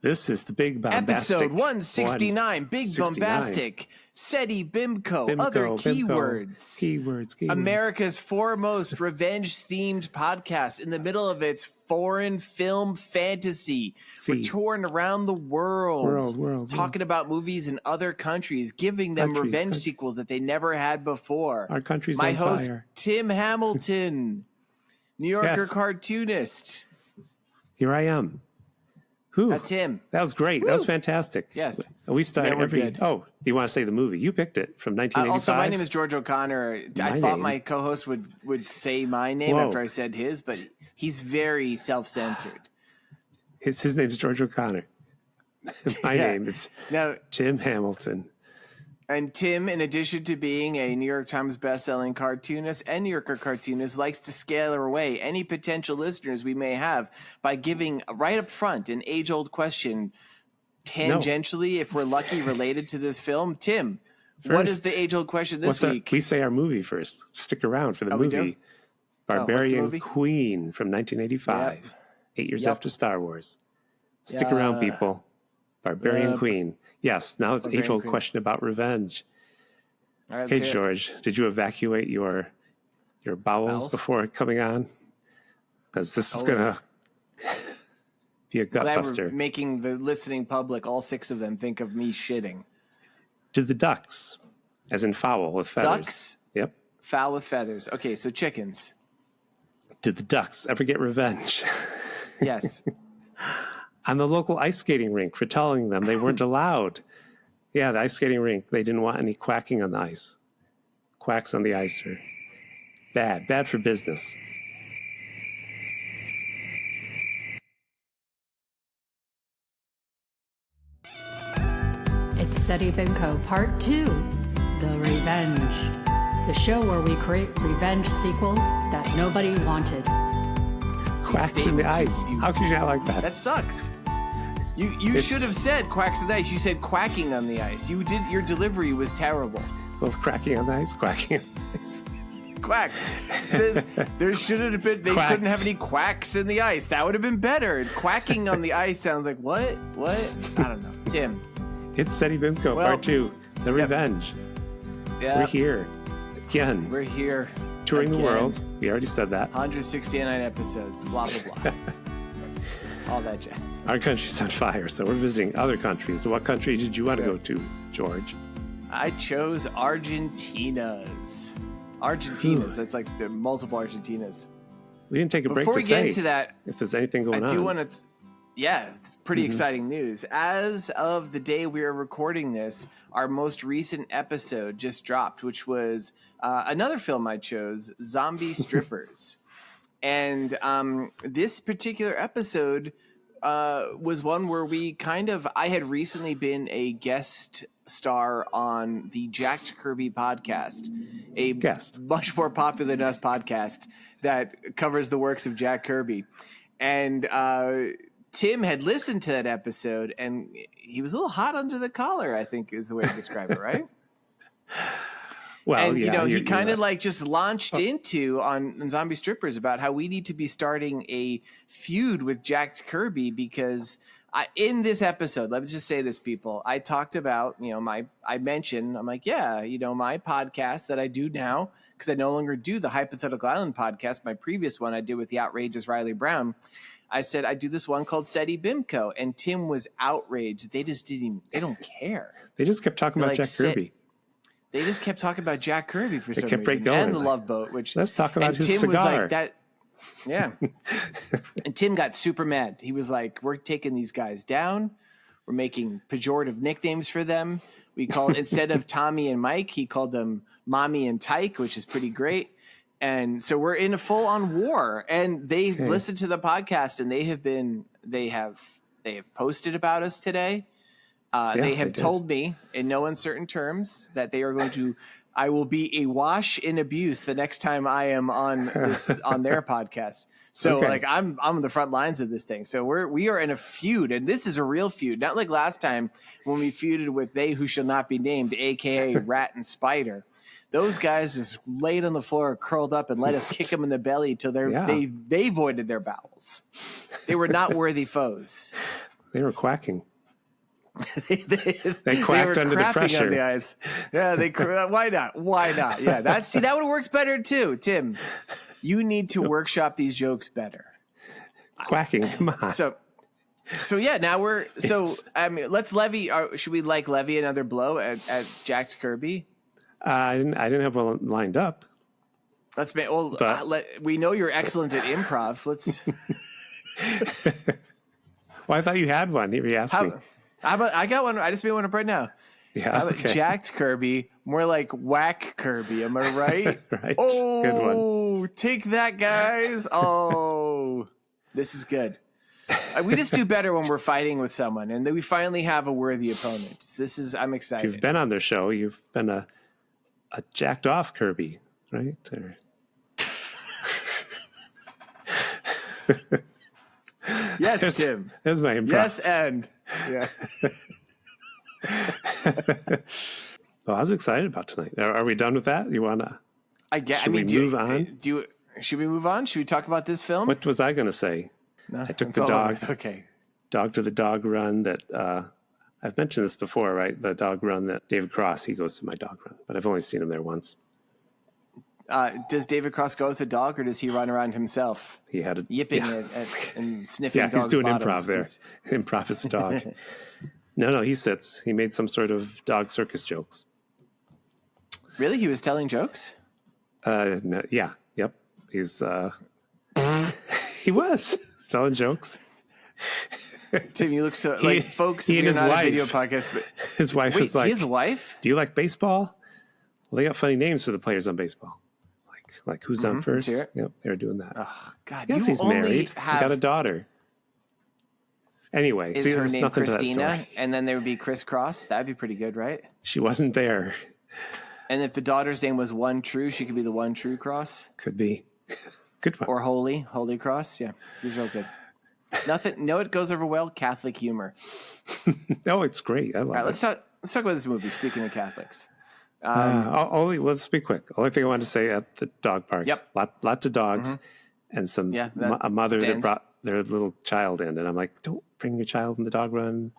This is the big bombastic. Episode 169, Big Bombastic, SEDDY BIMCO, other keywords. Keywords. America's foremost revenge-themed podcast in the middle of its foreign film fantasy. We're touring around the world, talking about movies in other countries, giving them revenge sequels that they never had before. Our country's My on host, fire. Tim Hamilton, New Yorker cartoonist. Here I am. Whew. That's him. That was great. Woo. That was fantastic. Yes. We start every... Oh, you want to say the movie? You picked it from 1985. Also, my name is George O'Connor. I thought my co-host would say my name after I said his, but he's very self-centered. His name's George O'Connor. My name is Tim Hamilton. And Tim, in addition to being a New York Times bestselling cartoonist and New Yorker cartoonist, likes to scale away any potential listeners we may have by giving right up front an age-old question, tangentially, if we're lucky, related to this film. Tim, what is the age-old question this week? We say our movie first. Stick around for the movie. Barbarian Queen from 1985, 8 years after Star Wars. Stick around, people. Barbarian Queen. Yes, now it's age-old question about revenge. All right, okay, George, did you evacuate your bowels before coming on? Because this is going to be a gutbuster. We're making the listening public, all 6 of them, think of me shitting. Did the ducks, as in fowl with feathers? Ducks? Yep. Fowl with feathers. Okay, so chickens. Did the ducks ever get revenge? Yes. On the local ice skating rink for telling them they weren't allowed. Yeah, the ice skating rink, they didn't want any quacking on the ice. Quacks on the ice are bad for business. It's SEDDY BIMCO Part 2, The Revenge. The show where we create revenge sequels that nobody wanted. Quacks in the ice. How could you not like that? That sucks. You should have said quacks on the ice. You said quacking on the ice. Your delivery was terrible. Both cracking on the ice, quacking on the ice. Quack. Says there should have been. They couldn't have any quacks in the ice. That would have been better. Quacking on the ice sounds like what? What? I don't know. Tim. It's SEDDY BIMCO Part 2, The Revenge. Yeah. We're here again. We're here. Touring the world. We already said that. 169 episodes. Blah blah blah. All that jazz. Our country's on fire, so we're visiting other countries. What country did you want to go to, George? I chose Argentina's. That's like the multiple Argentinas. We didn't take a break Before we get into that, if there's anything going on. I do want to... Yeah, it's pretty exciting news. As of the day we are recording this, our most recent episode just dropped, which was another film I chose, Zombie Strippers. And this particular episode was one where I had recently been a guest star on the Jack Kirby podcast, much more popular than us podcast that covers the works of Jack Kirby. And Tim had listened to that episode, and he was a little hot under the collar, I think is the way to describe it, right? Well, and, he kind of just launched into on Zombie Strippers about how we need to be starting a feud with Jack Kirby because in this episode, let me just say this, people, I talked about, I'm like, my podcast that I do now, because I no longer do the Hypothetical Island podcast, my previous one I did with the outrageous Riley Brown. I said, I do this one called SEDDY BIMCO, and Tim was outraged. They just they don't care. They just kept talking about Jack Kirby. They just kept talking about Jack Kirby for some reason. Right going. And the Love Boat, which let's talk about his Tim cigar. Was like that. Yeah. And Tim got super mad. He was like, we're taking these guys down. We're making pejorative nicknames for them. We called, instead of Tommy and Mike, he called them Mommy and Tyke, which is pretty great. And so we're in a full on war, and they listened to the podcast, and they have posted about us today. They have told me in no uncertain terms that they are going to, I will be awash in abuse the next time I am on their podcast. So I'm on the front lines of this thing. So we are in a feud, and this is a real feud, not like last time when we feuded with They Who Shall Not Be Named, AKA Rat and Spider. Those guys just laid on the floor, curled up, and let us kick them in the belly till they voided their bowels. They were not worthy foes. They were quacking. they quacked were under the crapping pressure. on the ice. Yeah, why not? Why not? Yeah, that would have worked better too, Tim. You need to workshop these jokes better. Quacking, come on. So yeah, now let's levy. Should we levy another blow at Jack Kirby? I didn't have one lined up. Let's make. We know you're excellent at improv. Let's. Well, I thought you had one. You asked me. How about I got one? I just made one up right now. Yeah. How about Jack Kirby? More like whack Kirby. Am I right? Right. Oh, good one. Take that, guys. Oh, this is good. We just do better when we're fighting with someone, and then we finally have a worthy opponent. I'm excited. If you've been on their show, you've been a jacked off Kirby, right? Or... Yes, Tim. There's my improv. Yes, and yeah. Well, I was excited about tonight. Are we done with that? You wanna? Should we move on? Should we move on? Should we talk about this film? What was I going to say? No, I took the dog. Okay. Dog to the dog run that I've mentioned this before, right? The dog run that David Cross, he goes to my dog run, but I've only seen him there once. Does David Cross go with a dog, or does he run around himself? He had yipping and sniffing. Yeah, he's doing bottoms, improv there. Improv is a dog. No, he sits. He made some sort of dog circus jokes. Really? He was telling jokes? No, yeah, yep. He's he was telling jokes. Tim, you look so like folks. He and his not wife. a video podcast, but his wife was like, his wife. Do you like baseball? Well, they got funny names for the players on baseball. Like who's on first? Yep, they were doing that. Oh God! Yes, he's married. He got a daughter. Anyway, is her name Christina? And then there would be Chris Cross. That'd be pretty good, right? She wasn't there. And if the daughter's name was One True, she could be the One True Cross. Could be. Good one. Or Holy Cross. Yeah, he's real good. Nothing. No, it goes over well. Catholic humor. No, it's great. I love it. All right, let's talk about this movie. Speaking of Catholics. Let's be quick. Only thing I wanted to say at the dog park. Yep. Lots of dogs and some a mother that brought their little child in, and I'm like, don't bring your child in the dog run.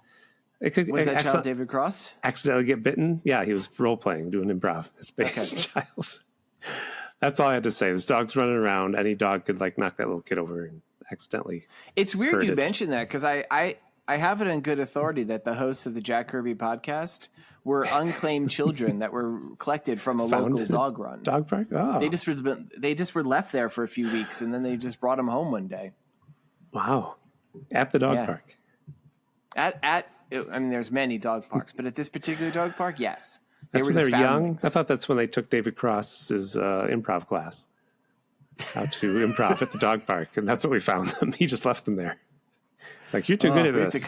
Was that child David Cross? Accidentally get bitten? Yeah, he was role playing, doing improv. His child. That's all I had to say. There's dogs running around. Any dog could knock that little kid over and accidentally. It's weird you mentioned that because I have it on good authority that the hosts of the Jack Kirby podcast were unclaimed children that were collected from a local dog run. Dog park? Oh. They just were left there for a few weeks, and then they just brought them home one day. Wow. At the dog park. There's many dog parks, but at this particular dog park, yes. That's when they were young? I thought that's when they took David Cross's improv class. How to improv at the dog park, and that's what we found them. He just left them there. You're too good at this. We have to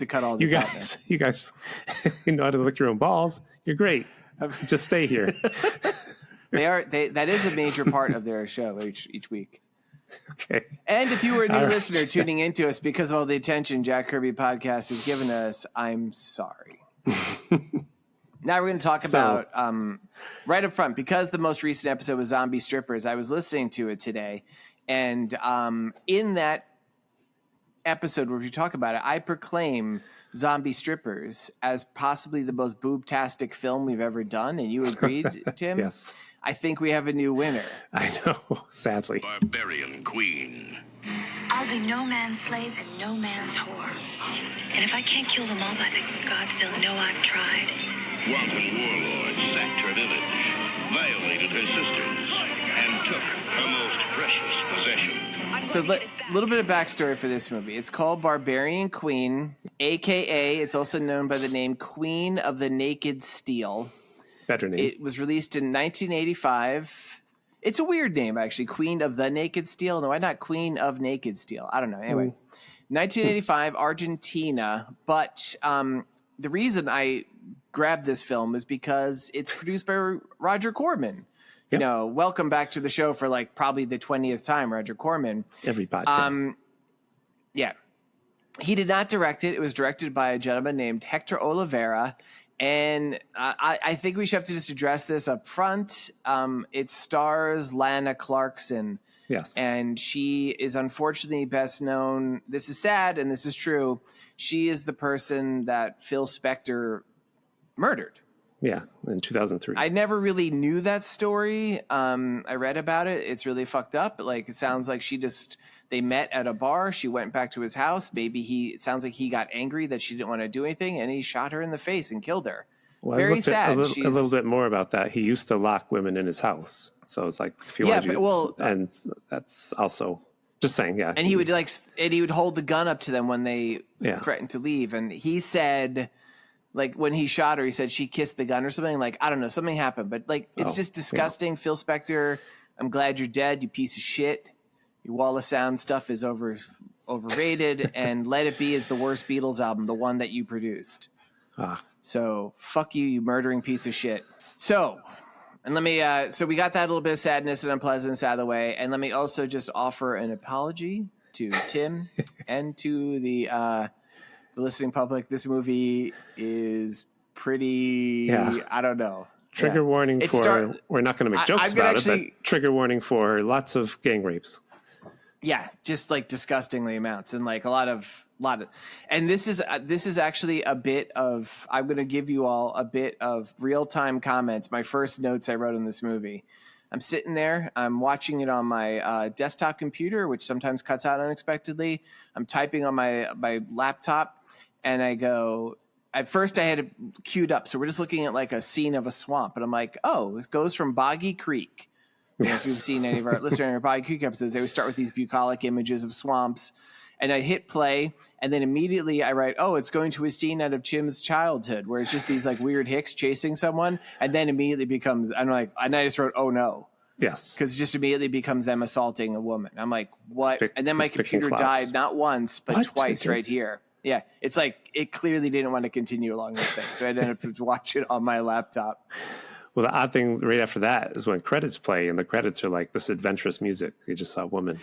cut all this out. You guys you know how to lick your own balls. You're great. Just stay here. That is a major part of their show each week. Okay. And if you were a new listener tuning into us because of all the attention Jack Kirby podcast has given us, I'm sorry. Now we're going to talk about right up front, because the most recent episode was Zombie Strippers. I was listening to it today, and in that episode where we talk about it, I proclaim Zombie Strippers as possibly the most boobtastic film we've ever done, and you agreed, Tim? Yes. I think we have a new winner. I know, sadly. Barbarian Queen. I'll be no man's slave and no man's whore. And if I can't kill them all by the gods don't know I've tried. Wanton warlords sacked her village, violated her sisters, and took her most precious possession. So a little bit of backstory for this movie. It's called Barbarian Queen, a.k.a. it's also known by the name Queen of the Naked Steel. Better name. It was released in 1985. It's a weird name, actually. Queen of the Naked Steel. No, why not Queen of Naked Steel? I don't know. Anyway, 1985, Argentina. But the reason I grabbed this film is because it's produced by Roger Corman. You know, welcome back to the show for probably the 20th time, Roger Corman. Every podcast. Yeah. He did not direct it. It was directed by a gentleman named Hector Oliveira. And I think we should have to just address this up front. It stars Lana Clarkson Yes. And she is unfortunately best known. This is sad, and this is true. She is the person that Phil Spector murdered. Yeah, in 2003. I never really knew that story. I read about it. It's really fucked up. Like, it sounds like they met at a bar. She went back to his house. It sounds like he got angry that she didn't want to do anything, and he shot her in the face and killed her. Well, Very I looked sad. a little bit more about that. He used to lock women in his house. So it's like, if you want to and that's also just saying, yeah. And he would hold the gun up to them when they threatened to leave. And he said, like, when he shot her, he said she kissed the gun or something. Like, I don't know, something happened. But, like, it's just disgusting. Yeah. Phil Spector, I'm glad you're dead, you piece of shit. Your Wall of Sound stuff is overrated. And Let It Be is the worst Beatles album, the one that you produced. So, fuck you, you murdering piece of shit. So, and let me, so we got that little bit of sadness and unpleasantness out of the way. And let me also just offer an apology to Tim and to the listening public. This movie is pretty, I don't know. Trigger warning we're not going to make jokes about it, but trigger warning for lots of gang rapes. Yeah, just like disgustingly amounts, and like a lot of, and this is actually a bit of, I'm going to give you all a bit of real-time comments. My first notes I wrote on this movie. I'm sitting there, I'm watching it on my desktop computer, which sometimes cuts out unexpectedly. I'm typing on my laptop, and I go, at first I had it queued up. So we're just looking at like a scene of a swamp, and I'm like, oh, it goes from Boggy Creek. If you've seen any of our listeners in our Boggy Creek episodes, they would start with these bucolic images of swamps. And I hit play, and then immediately I write, oh, it's going to a scene out of Chim's childhood where it's just these like weird hicks chasing someone. And then immediately becomes, and I just wrote, oh no. Yes. Because it just immediately becomes them assaulting a woman. I'm like, what? And then my computer died not once, but twice right here. Yeah. It's like, it clearly didn't want to continue along this thing. So I ended up watching it on my laptop. Well, the odd thing right after that is when credits play, and the credits are like this adventurous music. You just saw a woman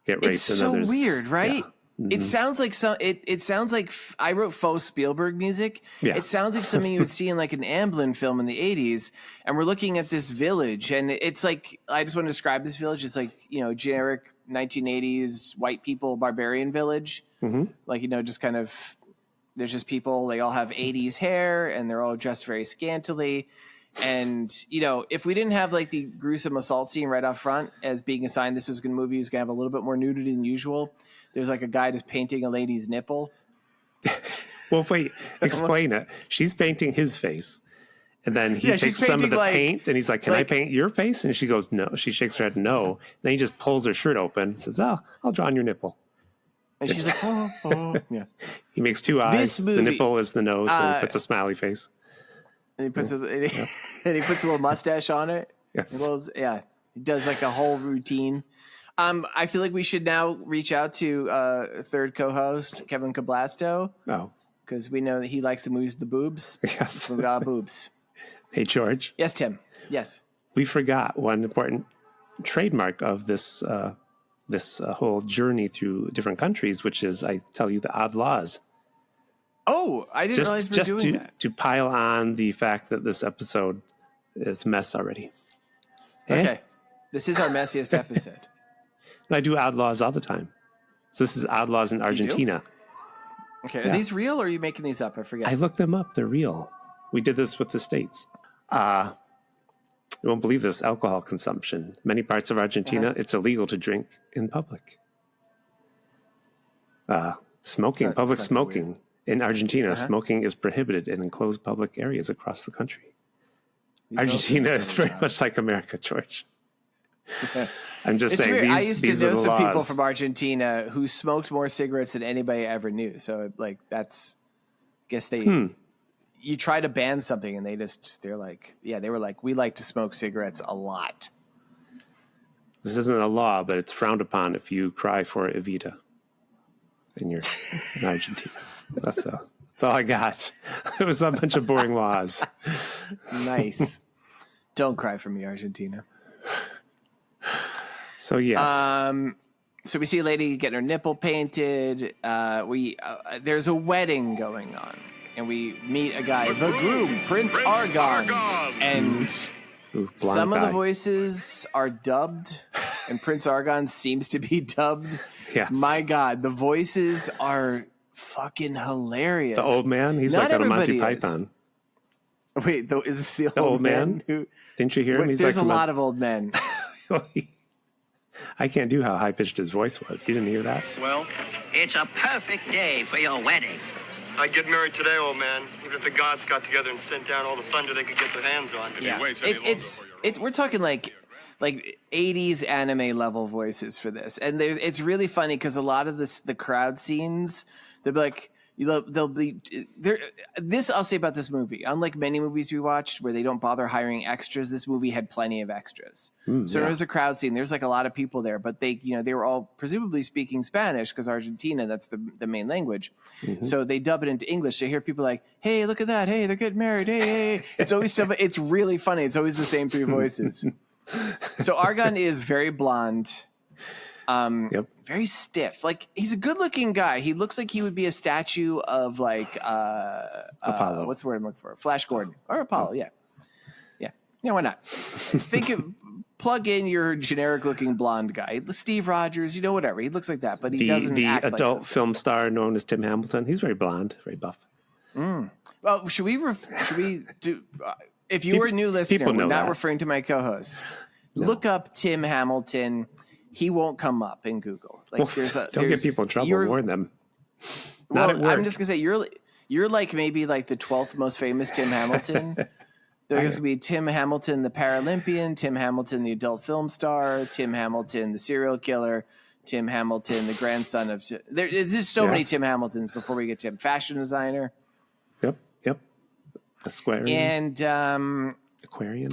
get raped. It's so weird, right? Yeah. Mm-hmm. It sounds like it sounds like I wrote faux Spielberg music. Yeah. It sounds like something you would see in like an Amblin film in the 80s. And we're looking at this village, and it's like, I just want to describe this village. It's like, generic 1980s white people barbarian village. Mm-hmm. Like, just kind of, there's just people, they all have 80s hair, and they're all dressed very scantily. And, if we didn't have like the gruesome assault scene right up front as being a sign this was a movie was going to have a little bit more nudity than usual, there's like a guy just painting a lady's nipple. Well, wait, explain it. She's painting his face. And then he takes some of the paint, and he's like, can I paint your face? And she goes, no. She shakes her head, no. Then he just pulls her shirt open and says, I'll draw on your nipple. And she's like, oh. Yeah. He makes two eyes. The nipple is the nose, and he puts a smiley face. And he puts and he puts a little mustache on it. Yes. He does like a whole routine. I feel like we should now reach out to third co-host Kevin Cablasto. Oh, because we know that he likes the movies with the boobs. Yes, with a lot of boobs. Hey, George. Yes, Tim. Yes. We forgot one important trademark of this whole journey through different countries, which is, I tell you, the odd laws. Oh, I didn't realize we were doing that. To pile on the fact that this episode is a mess already. Okay. This is our messiest episode. I do odd laws all the time. So this is odd laws in Argentina. Okay. Are these real, or are you making these up? I forget. I looked them up. They're real. We did this with the States. You won't believe this. Alcohol consumption. Many parts of Argentina, it's illegal to drink in public. Smoking, public smoking. Weird. In Argentina, smoking is prohibited in enclosed public areas across the country. Argentina is very much like America, George. I'm just saying. Weird. I used to know some people from Argentina who smoked more cigarettes than anybody ever knew. So, like, that's, I guess they, you try to ban something and they were like, we like to smoke cigarettes a lot. This isn't a law, but it's frowned upon if you cry for Evita and you're in Argentina. That's all I got. It was a bunch of boring laws. Nice. Don't cry for me, Argentina. So, yes. So we see a lady getting her nipple painted. There's a wedding going on. And we meet a guy, the groom, Prince Argon. And some of the voices are dubbed. and Prince Argon seems to be dubbed. Yes. My God, the voices are fucking hilarious. The old man, he's Not like on a Monty everybody is. Python. Wait, is this the old man? Who? Didn't you hear him? He's There's like a lot of old men. I can't do how high pitched his voice was. You didn't hear that? Well, It's a perfect day for your wedding. I'd get married today, old man, even if the gods got together and sent down all the thunder they could get their hands on. Yeah, we're talking like 80s anime level voices for this, and it's really funny because a lot of the crowd scenes, they'll be like, they'll be there. This I'll say about this movie, unlike many movies we watched where they don't bother hiring extras, this movie had plenty of extras. So there was a crowd scene. There's like a lot of people there, but they were all presumably speaking Spanish because Argentina, that's the main language. So they dub it into English. So you hear people like, "Hey, look at that! Hey, they're getting married! Hey!" It's always stuff. It's really funny. It's always the same three voices. So Argon is very blonde. Very stiff. Like, he's a good-looking guy. He looks like he would be a statue of like Apollo. What's the word I'm looking for? Flash Gordon or Apollo? Yeah. Why not? Plug in your generic-looking blonde guy, Steve Rogers. Whatever. He looks like that, but he doesn't. The act adult like film star known as Tim Hamilton. He's very blonde, very buff. Well, should we do? If you were a new listener, we're not referring to my co-host. No. Look up Tim Hamilton. He won't come up in Google. Like, don't get people in trouble. Warn them. I'm just gonna say you're like maybe like the 12th most famous Tim Hamilton. There's gonna be Tim Hamilton, the Paralympian, Tim Hamilton, the adult film star, Tim Hamilton, the serial killer, Tim Hamilton, the grandson of. There's just so many Tim Hamiltons before we get Tim, fashion designer. Yep. Aquarian. And Aquarian.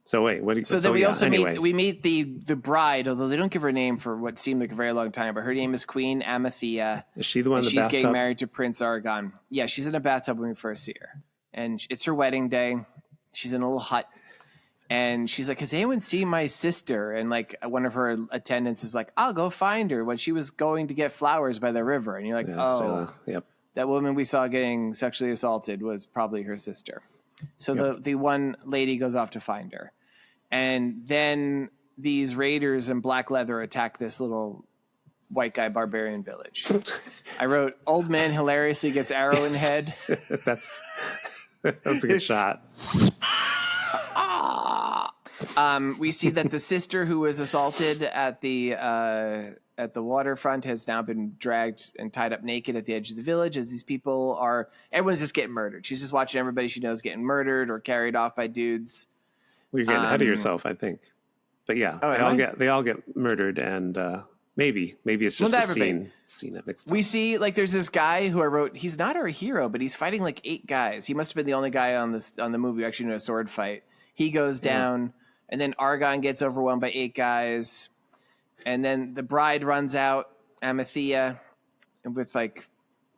So wait, what? So then we also meet the bride, although they don't give her a name for what seemed like a very long time. But her name is Queen Athea. Is she the one in the she's bathtub? Getting married to Prince Argon. Yeah, she's in a bathtub when we first see her, and it's her wedding day. She's in a little hut, and she's like, "Has anyone seen my sister?" And like one of her attendants is like, "I'll go find her." When she was going to get flowers by the river, and you're like, that woman we saw getting sexually assaulted was probably her sister. So the one lady goes off to find her. And then these raiders in black leather attack this little white guy barbarian village. I wrote, "Old man hilariously gets arrow in head." That's a good shot. We see that the sister who was assaulted at the waterfront has now been dragged and tied up naked at the edge of the village as these people everyone's just getting murdered. She's just watching everybody she knows getting murdered or carried off by dudes. Well, you're getting ahead of yourself, I think. But yeah, they all get murdered, and maybe it's just a scene that mixed up. We see like there's this guy who I wrote, he's not our hero, but he's fighting like 8 guys. He must have been the only guy on the movie who actually knew a sword fight. He goes down, and then Argon gets overwhelmed by 8 guys. And then the bride runs out, Athea, with like,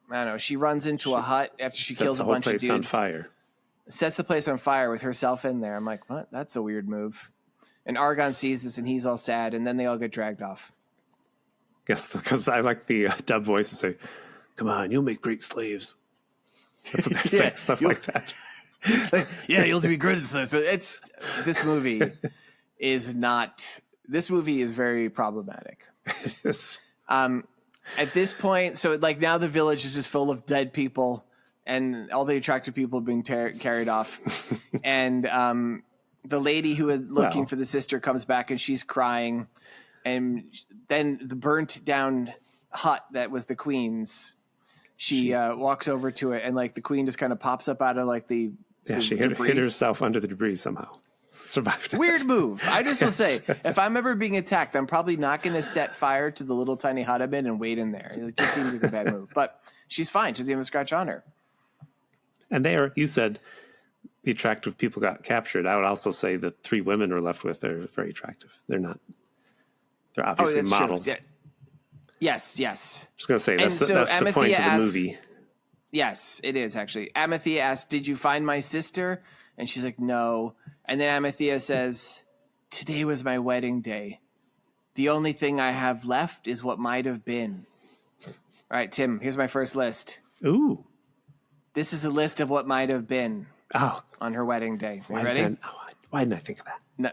I don't know, she runs into a hut after she kills a bunch of dudes. Sets the whole place on fire. Sets the place on fire with herself in there. I'm like, what? That's a weird move. And Argon sees this and he's all sad, and then they all get dragged off. Yes, because I like the dub voice to say, "Come on, you'll make great slaves." That's what they're saying, stuff like that. You'll be great at this. So this movie is very problematic. It is. At this point, so like now the village is just full of dead people, and all the attractive people being carried off. And the lady who is looking for the sister comes back, and she's crying. And then the burnt down hut that was the queen's, she walks over to it, and like the queen just kind of pops up out of like the she hit herself under the debris somehow. Survived. Weird move. I just will say, if I'm ever being attacked, I'm probably not going to set fire to the little tiny hut I'm in and wait in there. It just seems like a bad move. But she's fine. She doesn't even scratch on her. And you said the attractive people got captured. I would also say the 3 women we're left with are very attractive. They're obviously models. Yeah. Yes. I'm just going to say that's the point of the movie. Yes, it is actually. Athea asks, "Did you find my sister?" And she's like, "No." And then Athea says, "Today was my wedding day. The only thing I have left is what might have been." All right, Tim, here's my first list. Ooh. This is a list of what might have been on her wedding day. Are you ready? Why didn't I think of that? No.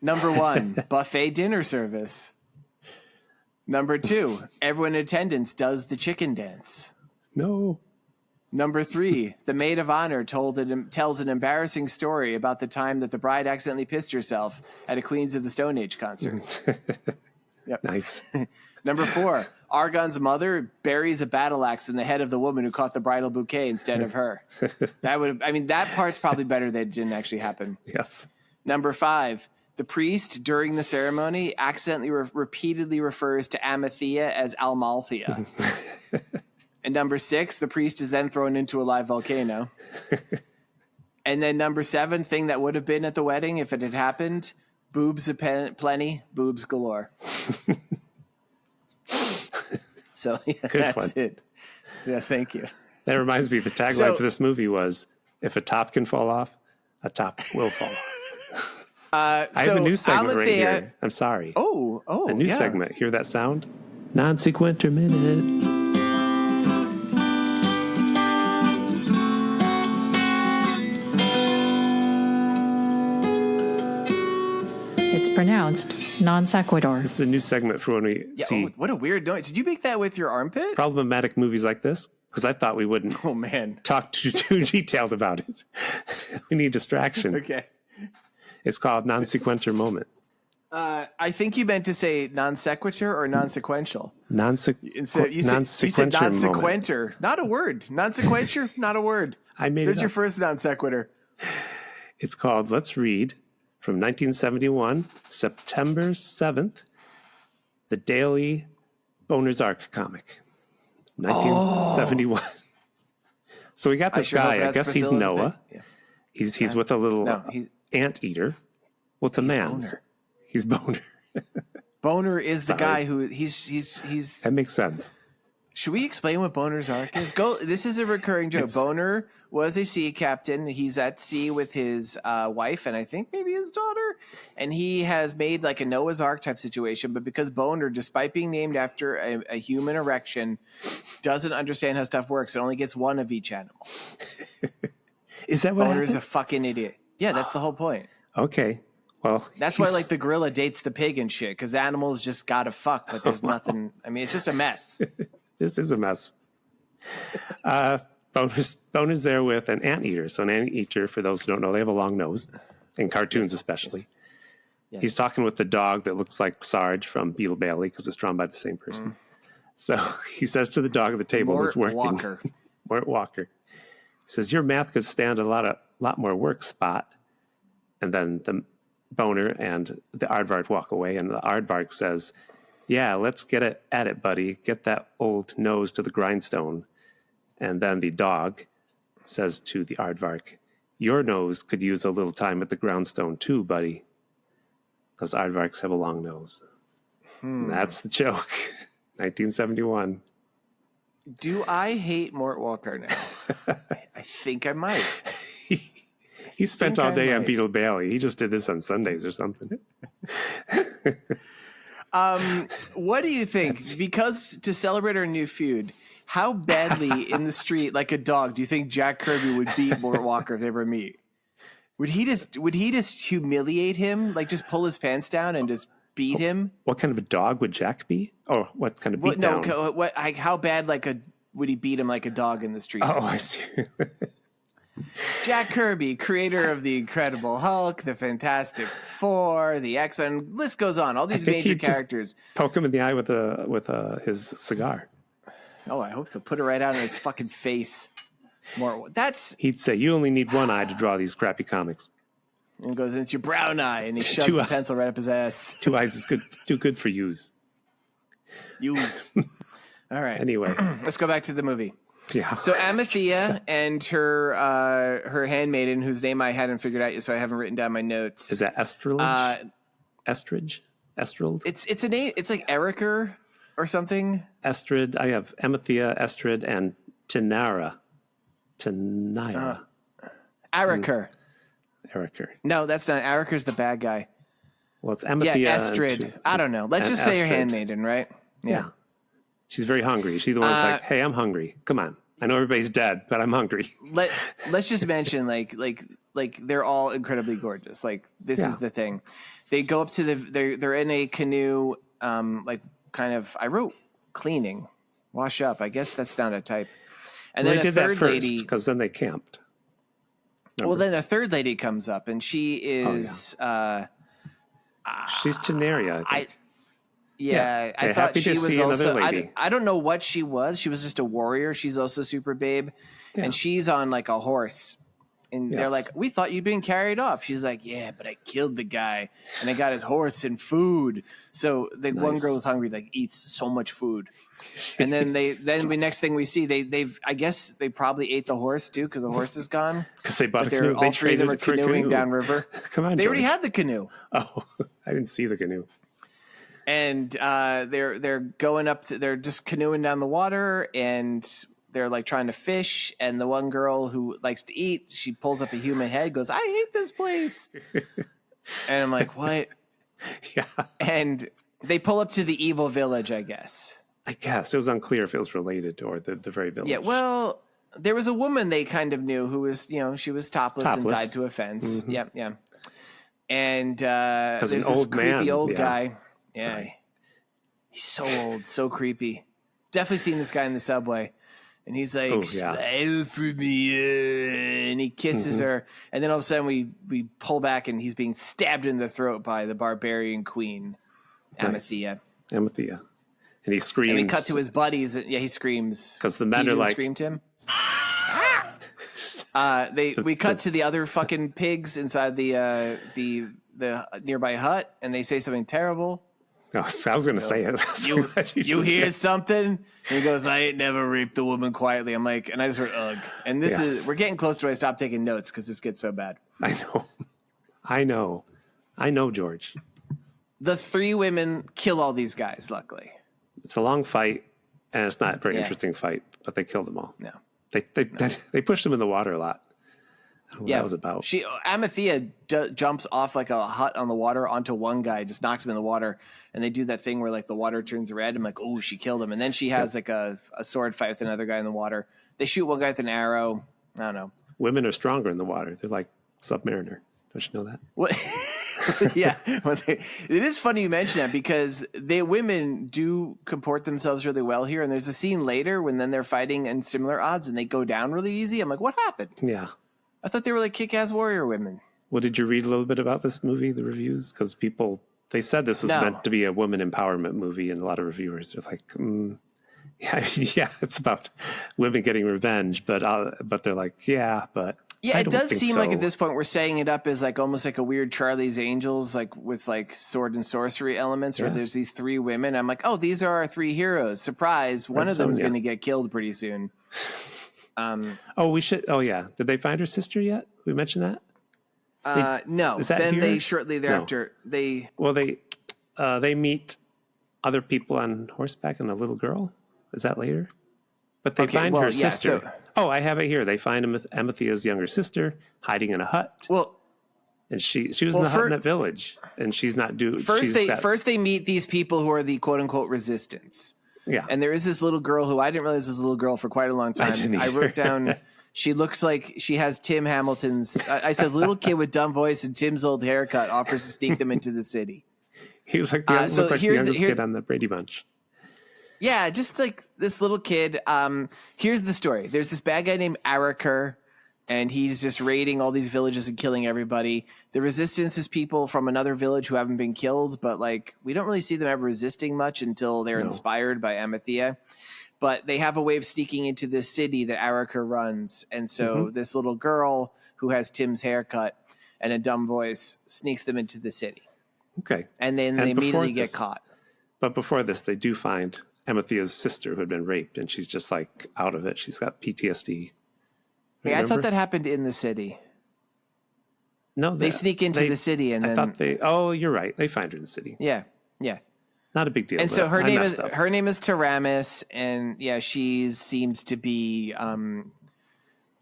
Number 1, buffet dinner service. Number 2, everyone in attendance does the chicken dance. No. Number 3, the maid of honor tells an embarrassing story about the time that the bride accidentally pissed herself at a Queens of the Stone Age concert. Yep. Nice. Number 4, Argon's mother buries a battle axe in the head of the woman who caught the bridal bouquet instead of her. That part's probably better that it didn't actually happen. Yes. Number 5, the priest during the ceremony accidentally repeatedly refers to Athea as Almalthea. And number 6, the priest is then thrown into a live volcano. And then number 7, thing that would have been at the wedding if it had happened, boobs plenty, boobs galore. So that's it. Yes, thank you. That reminds me, the tagline for this movie was, if a top can fall off, a top will fall off. I have a new segment right here. I'm sorry. Oh, a new segment. Hear that sound? Non-sequitur minute. It's pronounced non-sequitur. This is a new segment for when we see... Oh, what a weird noise. Did you make that with your armpit? Problematic movies like this, because I thought we wouldn't talk too detailed about it. We need distraction. Okay. It's called non-sequitur moment. I think you meant to say non-sequitur or non-sequential. You said non-sequitur. Not a word. Non-sequitur, not a word. There's your first non-sequitur. It's called Let's Read, from 1971, September 7th, the Daily Boner's Ark comic. 1971. So we got this guy. I guess he's Noah. Yeah. He's with a little anteater. Well, it's a man. He's Boner. Boner is the guy who he's. That makes sense. Should we explain what Boner's Ark is? This is a recurring joke. Boner was a sea captain. He's at sea with his wife and I think maybe his daughter. And he has made like a Noah's Ark type situation. But because Boner, despite being named after a human erection, doesn't understand how stuff works, it only gets one of each animal. Is that what Boner's happened? A fucking idiot. Yeah, that's the whole point. Okay. Well, that's why like the gorilla dates the pig and shit, because animals just gotta fuck, but there's nothing. I mean, it's just a mess. This is a mess. Boner's there with an anteater. So an anteater, for those who don't know, they have a long nose, in cartoons especially. Yes. He's talking with the dog that looks like Sarge from Beetle Bailey because it's drawn by the same person. So he says to the dog at the table who's working, Mort Walker, he says, "Your math could stand a lot more work, Spot." And then the Boner and the aardvark walk away, and the aardvark says, "Yeah, let's get at it, buddy. Get that old nose to the grindstone." And then the dog says to the aardvark, "Your nose could use a little time at the grindstone too, buddy." Because aardvarks have a long nose. That's the joke. 1971. Do I hate Mort Walker now? I think I might. He spent all day on Beetle Bailey. He just did this on Sundays or something. What do you think? Because to celebrate our new feud, how badly in the street, like a dog, do you think Jack Kirby would beat Mort Walker if they ever meet? Would he just humiliate him? Like just pull his pants down and just beat him? What kind of a dog would Jack be? Or what kind of beat down? How bad would he beat him like a dog in the street? Oh, I see. Jack Kirby, creator of the Incredible Hulk, the Fantastic Four, the X-Men, list goes on. All these major characters. Poke him in the eye with his cigar. Oh, I hope so. Put it right out in his fucking face. He'd say, "You only need one eye to draw these crappy comics." And he goes, "It's your brown eye," and he shoves the pencil right up his ass. 2 eyes is too good for yous. Yous. All right. Anyway, let's go back to the movie. Yeah. So Athea and her handmaiden, whose name I hadn't figured out yet, so I haven't written down my notes. Is that Estridge? Estrid? It's a name. It's like Erica or something. Estrid. I have Athea, Estrid, and Tinara. Erica. Erica. No, that's not. Erica's the bad guy. Well, it's Athea. Yeah, Estrid. I don't know. Let's just say your handmaiden, right? Yeah. She's very hungry. She's the one that's like, "Hey, I'm hungry. Come on. I know everybody's dead, but I'm hungry." Let's just mention like they're all incredibly gorgeous. Like this is the thing. they go up to they're in a canoe, like kind of, I wrote cleaning, wash up. I guess that's not a type. And then they did that first lady, because then they camped. Remember? Well, then a third lady comes up, and she is. She's Tenaria, I think. I thought she was also. Lady. I don't know what she was. She was just a warrior. She's also super babe, and she's on like a horse. And they're like, "We thought you'd been carried off." She's like, "Yeah, but I killed the guy, and I got his horse and food." So the one girl was hungry, like eats so much food, and then next thing we see, I guess they probably ate the horse too because the horse is gone. Because they bought a canoe. All three of them are canoeing downriver. Come on, they already had the canoe. Oh, I didn't see the canoe. And they're going up. They're just canoeing down the water, and they're like trying to fish. And the one girl who likes to eat, she pulls up a human head, goes, "I hate this place." And I'm like, "What?" Yeah. And they pull up to the evil village, I guess. It was unclear if it was related or the very village. Yeah. Well, there was a woman they kind of knew who was, she was topless and tied to a fence. Mm-hmm. Yep. Yeah. And there's this creepy old guy. Yeah. Sorry. He's so old, so creepy. Definitely seen this guy in the subway. And he's like, "Smile for me," and he kisses her. And then all of a sudden we pull back and he's being stabbed in the throat by the Barbarian Queen, Athea. Athea. And he screams. And we cut to his buddies. Yeah, he screams. Because the men are like... screamed him? We cut to the other fucking pigs inside the nearby hut, and they say something terrible. Oh, I was going to say it. You hear something? And he goes, "I ain't never raped a woman quietly." I'm like, and I just heard ugh. And we're getting close to where I stop taking notes because this gets so bad. I know, George. The three women kill all these guys, luckily. It's a long fight, and it's not a very interesting fight, but they killed them all. No. They pushed them in the water a lot. I don't know what that was about. Athea jumps off like a hut on the water onto one guy, just knocks him in the water, and they do that thing where like the water turns red. I'm like, "Oh, she killed him." And then she has like a sword fight with another guy in the water. They shoot one guy with an arrow. I don't know. Women are stronger in the water. They're like Submariner. Don't you know that? What? Yeah, it is funny you mention that because women do comport themselves really well here. And there's a scene later when then they're fighting in similar odds and they go down really easy. I'm like, what happened? Yeah. I thought they were like kick-ass warrior women. Well, did you read a little bit about this movie, the reviews? Because they said this was meant to be a woman empowerment movie, and a lot of reviewers are like, yeah, it's about women getting revenge, but they're like, yeah, but yeah, it does seem like at this point we're setting it up as like almost like a weird Charlie's Angels, like with like sword and sorcery elements, where there's these three women. I'm like, oh, these are our three heroes. Surprise! One of them is going to get killed pretty soon. We should. Oh yeah, did they find her sister yet? We mentioned that. No. Is that then here? they shortly thereafter they meet other people on horseback and a little girl. Is that later? But they find her sister. I have it here. They find Athea's younger sister hiding in a hut. Well, and she was in the hut in that village, and she's not due. First they meet these people who are the quote unquote resistance. Yeah, and there is this little girl who I didn't realize was a little girl for quite a long time. I wrote down. She looks like she has Tim Hamilton's. I said, little kid with dumb voice and Tim's old haircut offers to sneak them into the city. He was like the youngest kid on the Brady Bunch. Yeah, just like this little kid. Here's the story. There's this bad guy named Araker, and he's just raiding all these villages and killing everybody. The resistance is people from another village who haven't been killed, but like we don't really see them ever resisting much until they're inspired by Athea. But they have a way of sneaking into this city that Araker runs. And so this little girl who has Tim's haircut and a dumb voice sneaks them into the city. Okay. And then they immediately get caught. But before this, they do find Athea's sister who had been raped, and she's just like out of it. She's got PTSD. Yeah, I thought that happened in the city. No, they sneak into the city and then... you're right. They find her in the city. Yeah. Not a big deal. And so her name is Taramis, and she seems to be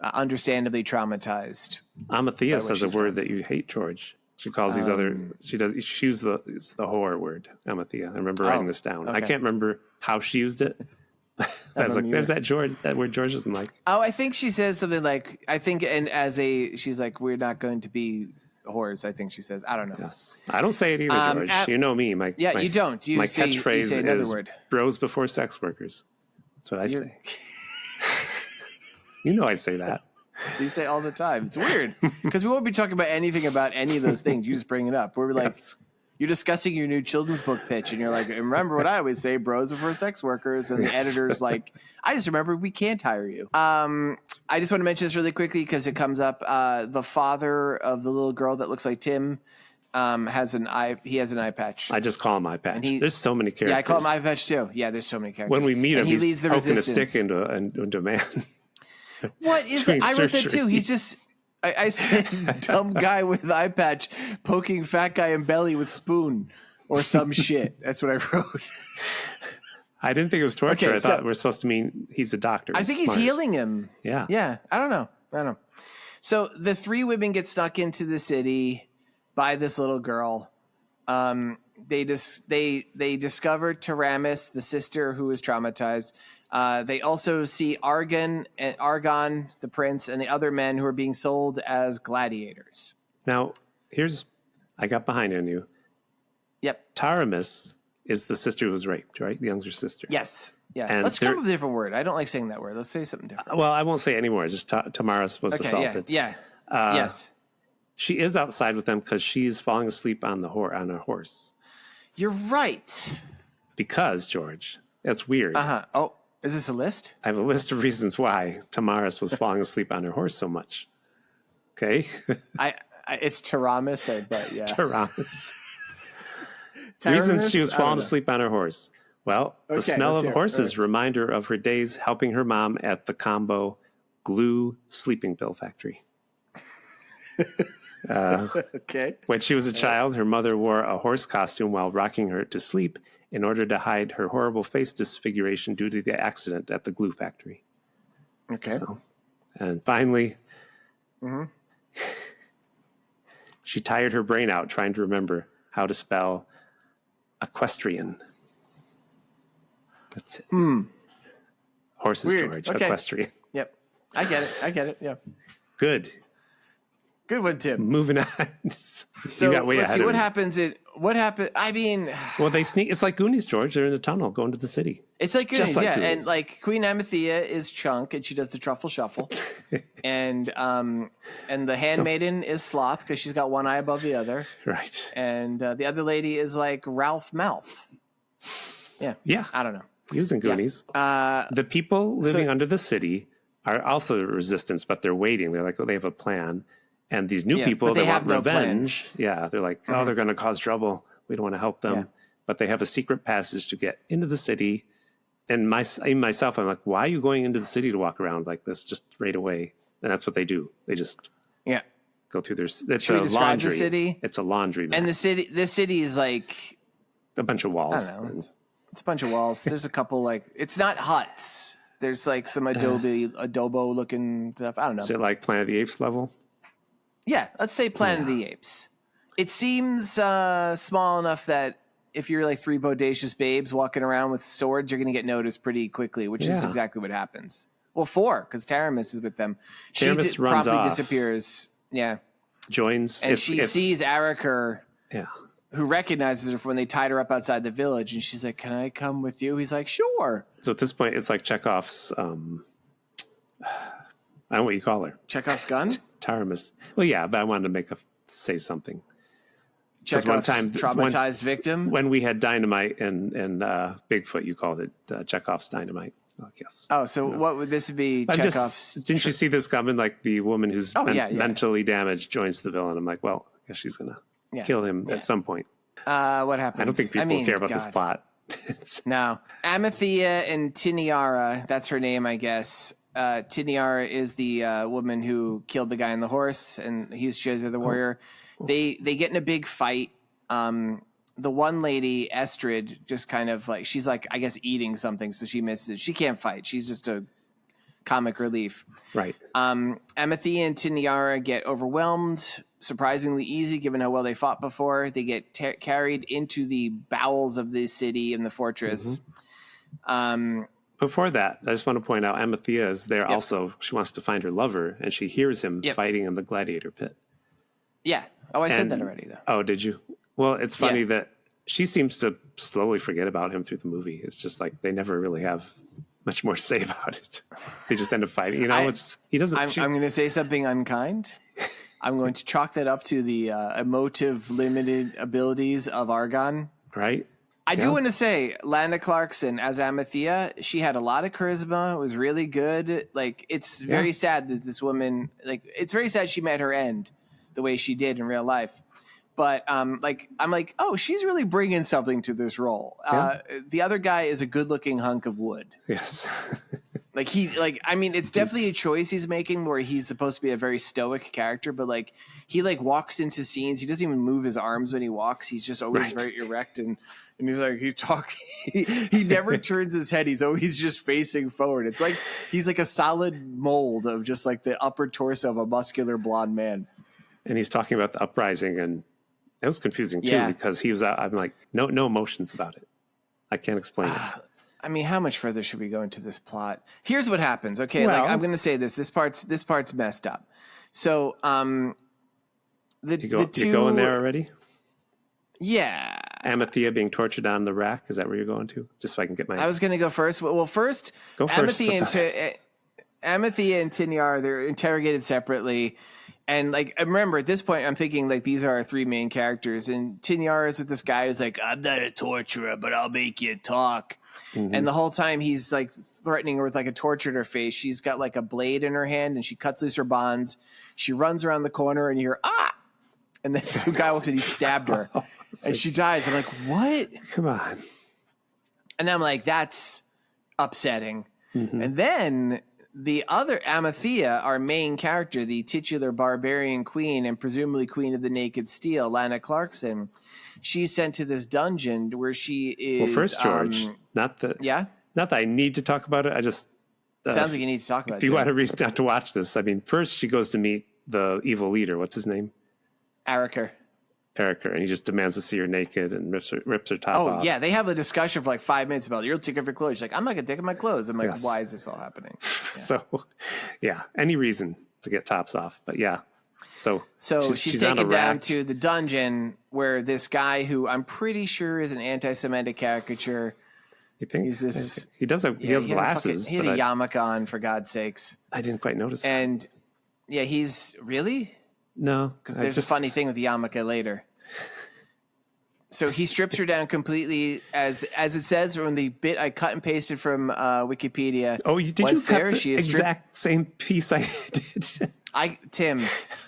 understandably traumatized. Athea says a word that you hate, George. She calls these other. She used the horror word, Athea. I remember writing this down. Okay. I can't remember how she used it. I was like, "There's that word George doesn't like." Oh, I think she says something like, "I think," and she's like, "We're not going to be whores, I think she says. I don't know. Yes. I don't say it either, George. You know me. You don't. My catchphrase you say another is word. bros before sex workers. That's what I say. You know I say that. You say all the time. It's weird because we won't be talking about anything about any of those things. You just bring it up. We're like, you're discussing your new children's book pitch, and you're like, remember what I always say, bros before sex workers. And the editor's like, I just remember we can't hire you. I just want to mention this really quickly because it comes up. The father of the little girl that looks like Tim has an eye patch. I just call him eye patch. There's so many characters. Yeah, I call him eye patch too. Yeah, there's so many characters. When we meet him, he leads the poking resistance. a stick into a man. What is it? I wrote that too. He's just, I said, dumb guy with eye patch poking fat guy in belly with spoon or some shit. That's what I wrote. I didn't think it was torture. Okay, I thought we're supposed to mean he's a doctor. I think he's healing him. Yeah. Yeah. I don't know. So the three women get snuck into the city by this little girl. They discover Taramis, the sister who is traumatized. They also see Argon, the prince, and the other men who are being sold as gladiators. Now, I got behind on you. Yep. Taramis is the sister who was raped, right? The younger sister. Yes. Yeah. And let's come up with a different word. I don't like saying that word. Let's say something different. Well, I won't say anymore. Just Tamaris was assaulted. Yeah. Yes. She is outside with them because she's falling asleep on a horse. You're right. Because, George, that's weird. Oh. Is this a list? I have a list of reasons why Tamaris was falling asleep on her horse so much. Okay. It's Taramis, but yeah. Taramis. Reasons she was falling asleep on her horse. Well, the smell of horses remind her of her days helping her mom at the Combo Glue sleeping pill factory. When she was a child, her mother wore a horse costume while rocking her to sleep in order to hide her horrible face disfiguration due to the accident at the glue factory. Okay. And finally, she tired her brain out trying to remember how to spell equestrian. That's it. Horses, Weird. George. Okay. Equestrian. Yep. I get it. Yeah. Good. Good one, Tim. Moving on. So you got way let's ahead see of what me. happens. I mean, well, they sneak. It's like Goonies, George. They're in the tunnel going to the city. It's like Goonies, Just like Goonies. And like Queen Athea is Chunk, and she does the truffle shuffle, and the handmaiden is Sloth because she's got one eye above the other, right? And the other lady is like Ralph Mouth. Yeah. I don't know. He was in Goonies. Yeah. The people living under the city are also resistance, but they're waiting. They're like, they have a plan. And these new people that want revenge, they're like, they're going to cause trouble. We don't want to help them. Yeah. But they have a secret passage to get into the city. And myself, I'm like, why are you going into the city to walk around like this just right away? And that's what they do. They just go through their. It's a laundry. The city? It's a laundry. And the city is like a bunch of walls. I don't know. It's a bunch of walls. There's a couple it's not huts. There's like some adobo looking stuff. I don't know. Is it like Planet of the Apes level? Yeah, let's say Planet of the Apes. It seems small enough that if you're like three bodacious babes walking around with swords, you're going to get noticed pretty quickly, which is exactly what happens. Well, 4, because Taramis is with them. Taramis runs promptly off. Disappears. Yeah. Joins. And she sees Araker, yeah, who recognizes her from when they tied her up outside the village. And she's like, can I come with you? He's like, sure. So at this point, it's like Chekhov's, I don't know what you call her. Chekhov's gun? Taramis. Well, yeah, but I wanted to say something. Chekhov's one time, traumatized victim? When we had dynamite and Bigfoot, you called it Chekhov's dynamite. I guess. Oh, so what would this be? Chekhov's? Didn't you see this coming? Like the woman who's mentally damaged joins the villain. I'm like, well, I guess she's going to kill him at some point. What happens? I don't think people care about this plot. No. Amathea and Tiniara, that's her name, I guess. Tiniara is the woman who killed the guy on the horse, and he's Jezza the warrior. They get in a big fight. The one lady, Estrid, just kind of like, she's like, I guess, eating something, so she misses it. She can't fight. She's just a comic relief. Right. Amathea and Tiniara get overwhelmed, surprisingly easy, given how well they fought before. They get carried into the bowels of the city and the fortress. Before that, I just want to point out Amathea is there also. She wants to find her lover, and she hears him fighting in the gladiator pit. Yeah. Oh, I said that already, though. Oh, did you? Well, it's funny that she seems to slowly forget about him through the movie. It's just like they never really have much more to say about it. They just end up fighting. You know, he doesn't. I'm going to say something unkind. I'm going to chalk that up to the emotive, limited abilities of Argon. Right. I do want to say, Lana Clarkson as Athea, she had a lot of charisma. It was really good. Like, it's very sad that this woman, like, it's very sad she met her end the way she did in real life. But I'm like, oh, she's really bringing something to this role. The other guy is a good-looking hunk of wood. Yes. It's definitely a choice he's making where he's supposed to be a very stoic character, but like he like walks into scenes. He doesn't even move his arms when he walks. He's just always very erect and he's like, he talks, he never turns his head. He's always just facing forward. It's like, he's like a solid mold of just like the upper torso of a muscular blonde man. And he's talking about the Uprising, and it was confusing too because he was, I'm like, no emotions about it. I can't explain it. I mean, how much further should we go into this plot? Here's what happens. Okay, well, like I'm going to say this. This part's messed up. So, you going there already? Yeah. Athea being tortured on the rack. Is that where you're going to? Just so I can get my. I was going to go first. Well, first, go first. Athea and Tinyar, they're interrogated separately. And like, remember at this point, I'm thinking like these are our three main characters, and Tinyar is with this guy who's like, I'm not a torturer, but I'll make you talk. Mm-hmm. And the whole time he's like threatening her with like a torture in her face. She's got like a blade in her hand, and she cuts loose her bonds. She runs around the corner, and you hear and then some guy walks in, he stabbed her, and she dies. I'm like, what? Come on. And I'm like, that's upsetting. Mm-hmm. And then the other Athea, our main character, the titular Barbarian Queen and presumably Queen of the Naked Steel, Lana Clarkson, she's sent to this dungeon where she is. Well, first, George, not that I need to talk about it. I just sounds like you need to talk about it. If you want a reason not to watch this, I mean, first she goes to meet the evil leader. What's his name? Erica, and he just demands to see her naked and rips her top off. Oh, yeah. They have a discussion for like 5 minutes about, you'll take off your clothes. She's like, I'm not going to take off my clothes. I'm like, why is this all happening? Yeah. So, any reason to get tops off. But So she's taken down to the dungeon where this guy who I'm pretty sure is an anti-Semitic caricature. You think? He's this. He does have glasses. He had a yarmulke on, for God's sakes. I didn't quite notice that. And he's really? No. Because there's a funny thing with the yarmulke later. So he strips her down completely, as it says from the bit I cut and pasted from Wikipedia. Oh, did you cut the exact same piece I did? Tim,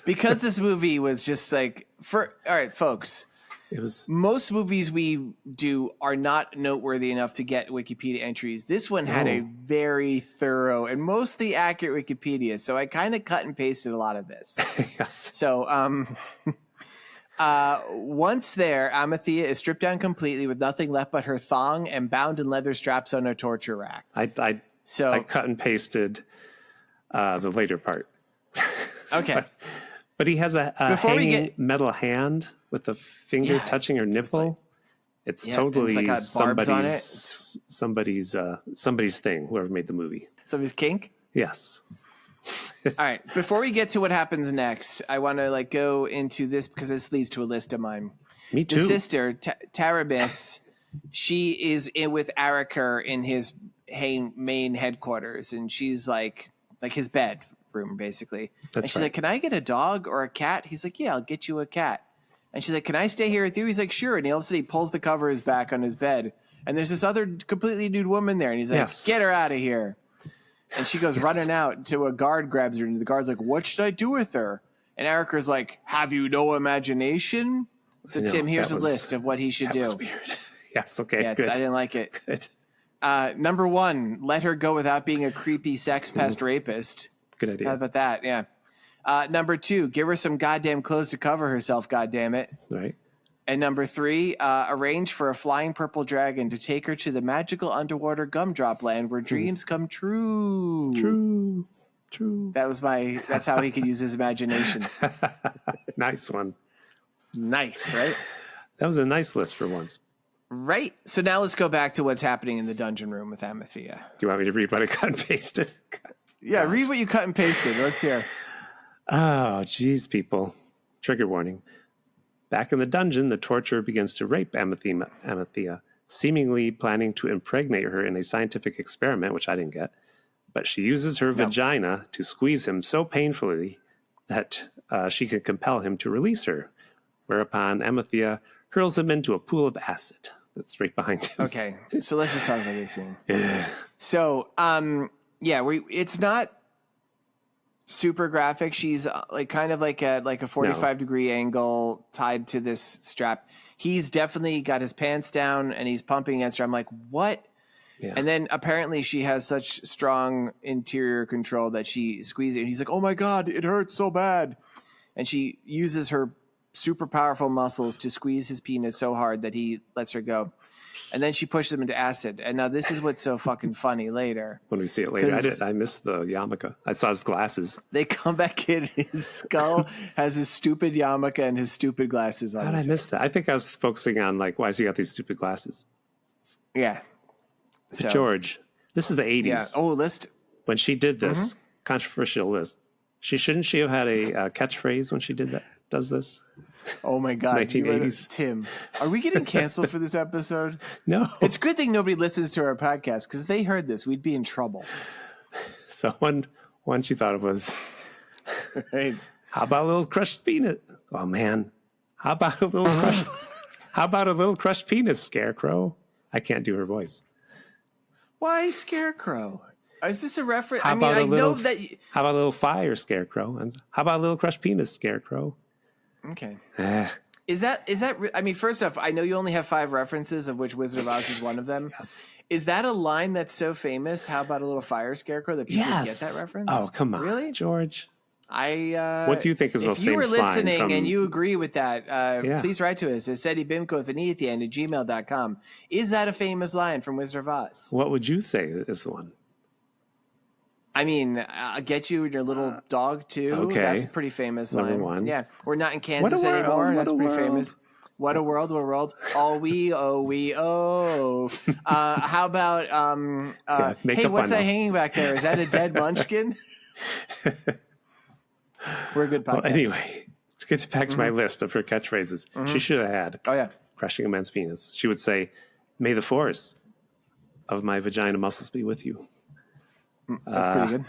because this movie was just like, all right, folks. It was most movies we do are not noteworthy enough to get Wikipedia entries. This one had a very thorough and mostly accurate Wikipedia, so I kind of cut and pasted a lot of this. Yes. So, once there, Athea is stripped down completely with nothing left but her thong and bound in leather straps on her torture rack. I cut and pasted the later part. Okay. But he has a hanging metal hand with a finger touching her nipple. It's totally like somebody's thing, whoever made the movie. Somebody's kink? Yes. All right. Before we get to what happens next, I want to go into this because this leads to a list of mine. Me too. The sister, Tarabis, she is with Erica in his main headquarters, and she's like his bedroom, basically. And she's like, can I get a dog or a cat? He's like, yeah, I'll get you a cat. And she's like, can I stay here with you? He's like, sure. And all of a sudden he pulls the covers back on his bed, and there's this other completely nude woman there, and he's like, get her out of here. And she goes running out until a guard grabs her, and the guard's like, what should I do with her? And Erica's like, have you no imagination? So, Tim, here's a list of what he should do. That was weird. Yes, okay, yes, good. I didn't like it. Good. Number 1, let her go without being a creepy sex pest rapist. Good idea. How about that? Yeah. Number 2, give her some goddamn clothes to cover herself, goddammit. Right. And number 3, arrange for a flying purple dragon to take her to the magical underwater gumdrop land where dreams come true. True. That's how he could use his imagination. Nice one. Nice, right? That was a nice list for once. Right. So now let's go back to what's happening in the dungeon room with Athea. Do you want me to read what I cut and pasted? Yeah, read what you cut and pasted. Let's hear. Oh, geez, people. Trigger warning. Back in the dungeon, the torturer begins to rape Athea, seemingly planning to impregnate her in a scientific experiment, which I didn't get. But she uses her vagina to squeeze him so painfully that she can compel him to release her, whereupon Athea hurls him into a pool of acid that's right behind him. Okay, so let's just talk about this scene. Yeah. So, it's not super graphic. She's kind of like a 45-degree angle tied to this strap. He's definitely got his pants down and he's pumping against her. I'm like, what? Yeah. And then apparently she has such strong interior control that she squeezes it. And he's like, oh my God, it hurts so bad. And she uses her super powerful muscles to squeeze his penis so hard that he lets her go. And then she pushes him into acid. And now this is what's so fucking funny later. When we see it later, I missed the yarmulke. I saw his glasses. They come back in. His skull has his stupid yarmulke and his stupid glasses on. How did I miss that? I think I was focusing on why has he got these stupid glasses? Yeah. So, George, this is the 80s. Yeah. Oh, list. When she did this controversial list, shouldn't she have had a catchphrase when she does this? Oh my God. 1980s. Tim, are we getting canceled for this episode? No. It's a good thing nobody listens to our podcast because if they heard this, we'd be in trouble. So one she thought it was, right. How about a little crushed peanut? Oh man. How about a little crushed penis, Scarecrow? I can't do her voice. Why Scarecrow? Is this a reference? How about a little fire, Scarecrow? How about a little crushed penis, Scarecrow? Okay. Is that? I mean, first off, I know you only have 5 references, of which Wizard of Oz is one of them. Yes. Is that a line that's so famous? How about a little fire, Scarecrow? That people get that reference? Oh, come on, really, George? What do you think is the most famous line? If you were listening and you agree with that, please write to us at SEDDYBIMCO with an E at the end at gmail.com. Is that a famous line from Wizard of Oz? What would you say is the one? I mean, I'll get you and your little dog, too. Okay. That's a pretty famous line. Number 1. Yeah. We're not in Kansas anymore. That's pretty famous. What a world, all we owe. How about, hey, what's that hanging back there? Is that a dead munchkin? We're a good podcast. Well, anyway, let's get back to my list of her catchphrases. She should have had crushing a man's penis. She would say, may the force of my vagina muscles be with you. That's pretty good.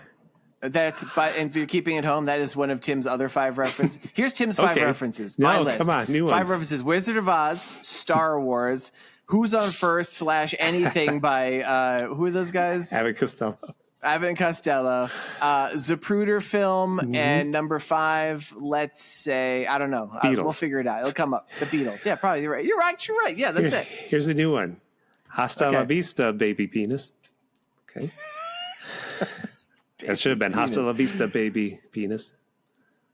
And if you're keeping it home, that is one of Tim's other 5 references. Here's Tim's 5 references. My list. Come on, new 5 ones. references: Wizard of Oz, Star Wars, Who's on First / anything by who are those guys? Abbott Costello, Zapruder film, and number 5. Let's say I don't know. We'll figure it out. It'll come up. The Beatles. Yeah, probably. You're right. You're right. Yeah, that's it. Here's a new one. Hasta la vista, baby penis. Okay. That should have been hasta la vista, baby penis.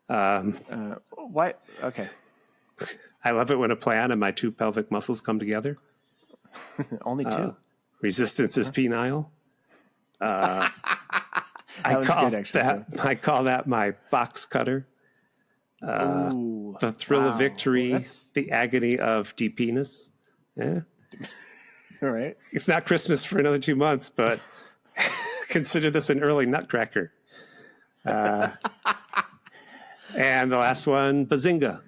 What? Okay. I love it when a plan and my 2 pelvic muscles come together. Only 2. Resistance is penile. I call that my box cutter. The thrill of victory, the agony of deep penis. Yeah. All right. It's not Christmas for another 2 months, but consider this an early nutcracker. And the last one, bazinga.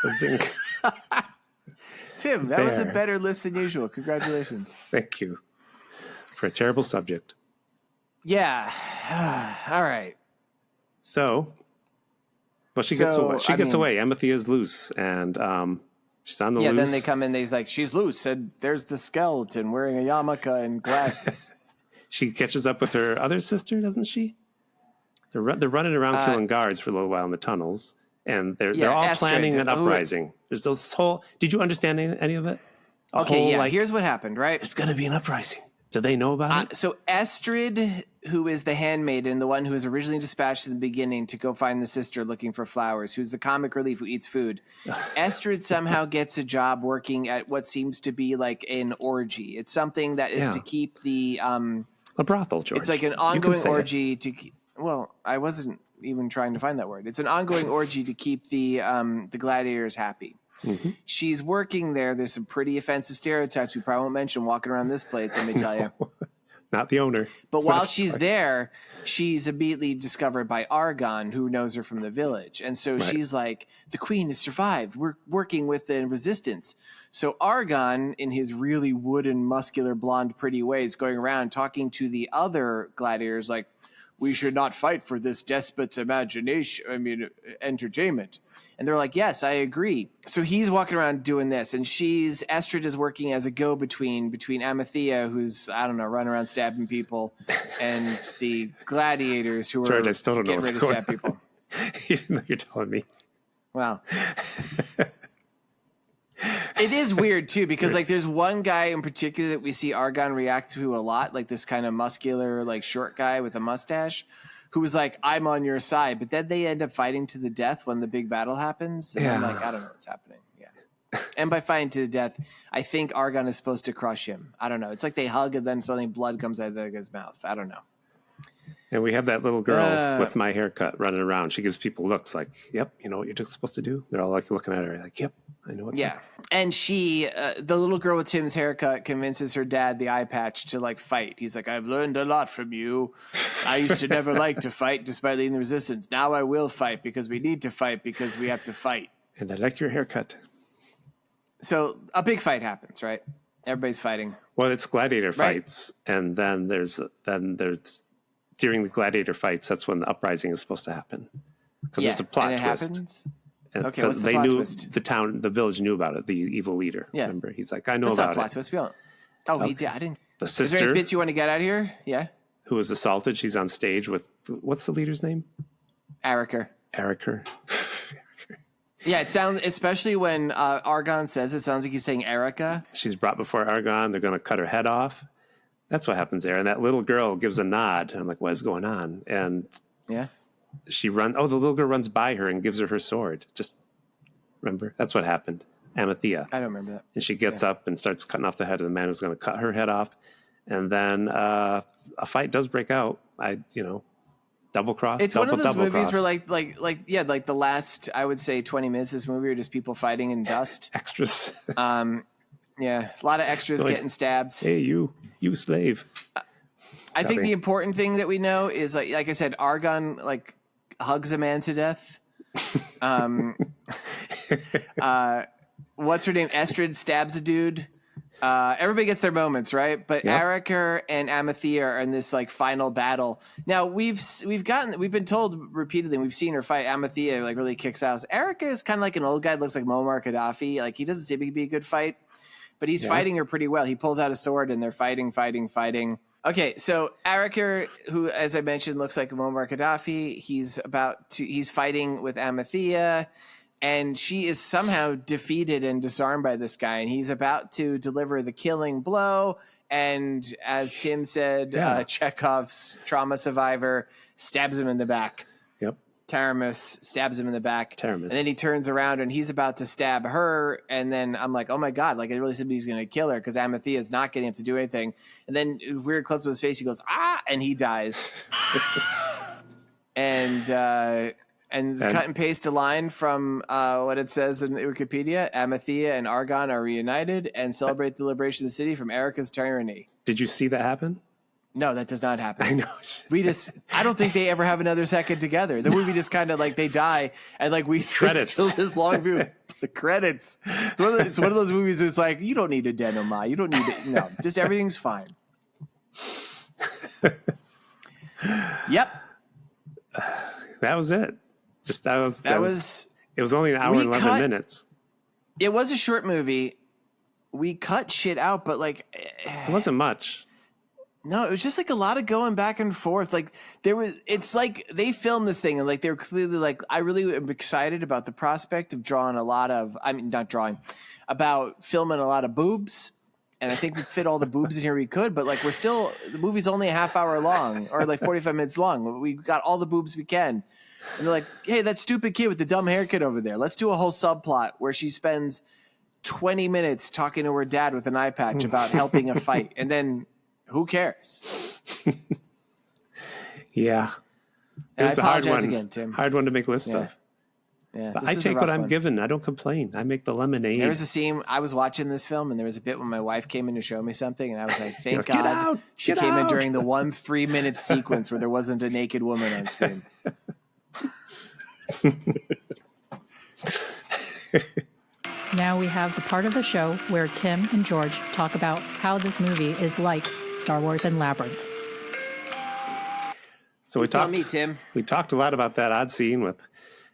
Bazinga. Tim, that was a better list than usual. Congratulations. Thank you. For a terrible subject. Yeah. All right. So, she gets away. Athea is loose, and she's on the loose. Yeah, then they come in. They's like, she's loose, and there's the skeleton wearing a yarmulke and glasses. She catches up with her other sister, doesn't she? They're running around killing guards for a little while in the tunnels, and they're all Astrid, planning an uprising. There's this whole. Did you understand any of it? Here's what happened. Right, there's going to be an uprising. Do they know about it? So Astrid, who is the handmaiden, the one who was originally dispatched in the beginning to go find the sister looking for flowers, who's the comic relief who eats food. Astrid somehow gets a job working at what seems to be like an orgy. It's something that is to keep the a brothel, George. It's like an ongoing orgy well, I wasn't even trying to find that word. It's an ongoing orgy to keep the gladiators happy. Mm-hmm. She's working there. There's some pretty offensive stereotypes we probably won't mention walking around this place, let me tell you. not the owner. But It's while not she's there, she's immediately discovered by Argon, who knows her from the village. And so she's like, the queen has survived. We're working with the resistance. So Argon, in his really wooden, muscular, blonde, pretty way, is going around talking to the other gladiators like, we should not fight for this despot's entertainment. And they're like, yes, I agree. So he's walking around doing this, and Estrid is working as a go-between between Athea, who's, I don't know, running around stabbing people, and the gladiators who are George, I still don't know getting what's ready to going stab people. Even though you're telling me. Wow. It is weird, too, because like there's one guy in particular that we see Argon react to a lot, like this kind of muscular, like short guy with a mustache who was like, I'm on your side. But then they end up fighting to the death when the big battle happens. And I'm like, I don't know what's happening. Yeah. And by fighting to the death, I think Argon is supposed to crush him. I don't know. It's like they hug and then suddenly blood comes out of his mouth. I don't know. And we have that little girl with my haircut running around. She gives people looks like, yep, you know what you're supposed to do? They're all like looking at her like, yep, I know what's up. And she, the little girl with Tim's haircut convinces her dad, the eye patch, to like fight. He's like, I've learned a lot from you. I used to never like to fight despite leading the resistance. Now I will fight because we need to fight because we have to fight. And I like your haircut. So a big fight happens, right? Everybody's fighting. Well, it's gladiator fights. And then there's during the gladiator fights, that's when the uprising is supposed to happen. Because it's a plot twist. Happens? And okay, what's the they plot knew twist? the village knew about it. The evil leader. Yeah. Remember, he's like, I know That's about not plot it. twist. We don't. Oh, Okay. he did. I didn't. The Is there sister any bits you want to get out of here? Yeah. who was assaulted. She's on stage with what's the leader's name? Ariker. Yeah, it sounds, especially when Argon says it, sounds like he's saying Erica. She's brought before Argon. They're going to cut her head off. That's what happens there. And that little girl gives a nod. And I'm like, what is going on? And she runs. Oh, the little girl runs by her and gives her sword. Just remember, that's what happened. Athea. I don't remember that. And she gets up and starts cutting off the head of the man who's going to cut her head off. And then a fight does break out. Double cross. It's one of those movies cross. where like the last, I would say 20 minutes of this movie are just people fighting in dust. Extras. A lot of extras getting stabbed. Hey, you slave. I think the important thing that we know is like I said, Argon like hugs a man to death. What's her name? Estrid stabs a dude. Everybody gets their moments, right? But Ariker and Athea are in this like final battle. Now we've been told repeatedly, we've seen her fight. Athea like really kicks ass. Ariker is kind of like an old guy, looks like Muammar Gaddafi. Like he doesn't seem to be a good fight, but he's fighting her pretty well. He pulls out a sword and they're fighting. Okay, so Ariker, who, as I mentioned, looks like Muammar Gaddafi, he's fighting with Athea, and she is somehow defeated and disarmed by this guy, and he's about to deliver the killing blow. And as Tim said, Chekhov's trauma survivor stabs him in the back. Yep. Taramis stabs him in the back. And then he turns around and he's about to stab her. And then I'm like, oh my God, like it really seems he's going to kill her because Athea is not getting him to do anything. And then weird close up his face, he goes, and he dies. and cut and paste a line from what it says in Wikipedia. Athea and Argon are reunited and celebrate the liberation of the city from Erica's tyranny. Did you see that happen? No, that does not happen. I know. I don't think they ever have another second together. The movie just kind of like they die and like credits. Still this long view. The credits. It's one of those movies where it's like, you don't need a denouement. You don't need it. No, just everything's fine. Yep. That was it. It was only an hour and 11 minutes. It was a short movie. We cut shit out, but like it wasn't much. No, it was just like a lot of going back and forth. Like it's like they filmed this thing and like they were clearly like, I really am excited about the prospect of about filming a lot of boobs. And I think we fit all the boobs in here we could, but like the movie's only a half hour long or like 45 minutes long. We got all the boobs we can. And they're like, hey, that stupid kid with the dumb haircut over there. Let's do a whole subplot where she spends 20 minutes talking to her dad with an eye patch about helping a fight. And then who cares? Yeah. It was I apologize a hard one. Again, Tim. Hard one to make lists of. Yeah, but I take what I'm given. I don't complain. I make the lemonade. There was a scene, I was watching this film, and there was a bit when my wife came in to show me something, and I was like, thank God she came in during the 1 3-minute sequence where there wasn't a naked woman on screen. Now we have the part of the show where Tim and George talk about how this movie is like Star Wars and Labyrinth. So we talked a lot about that odd scene with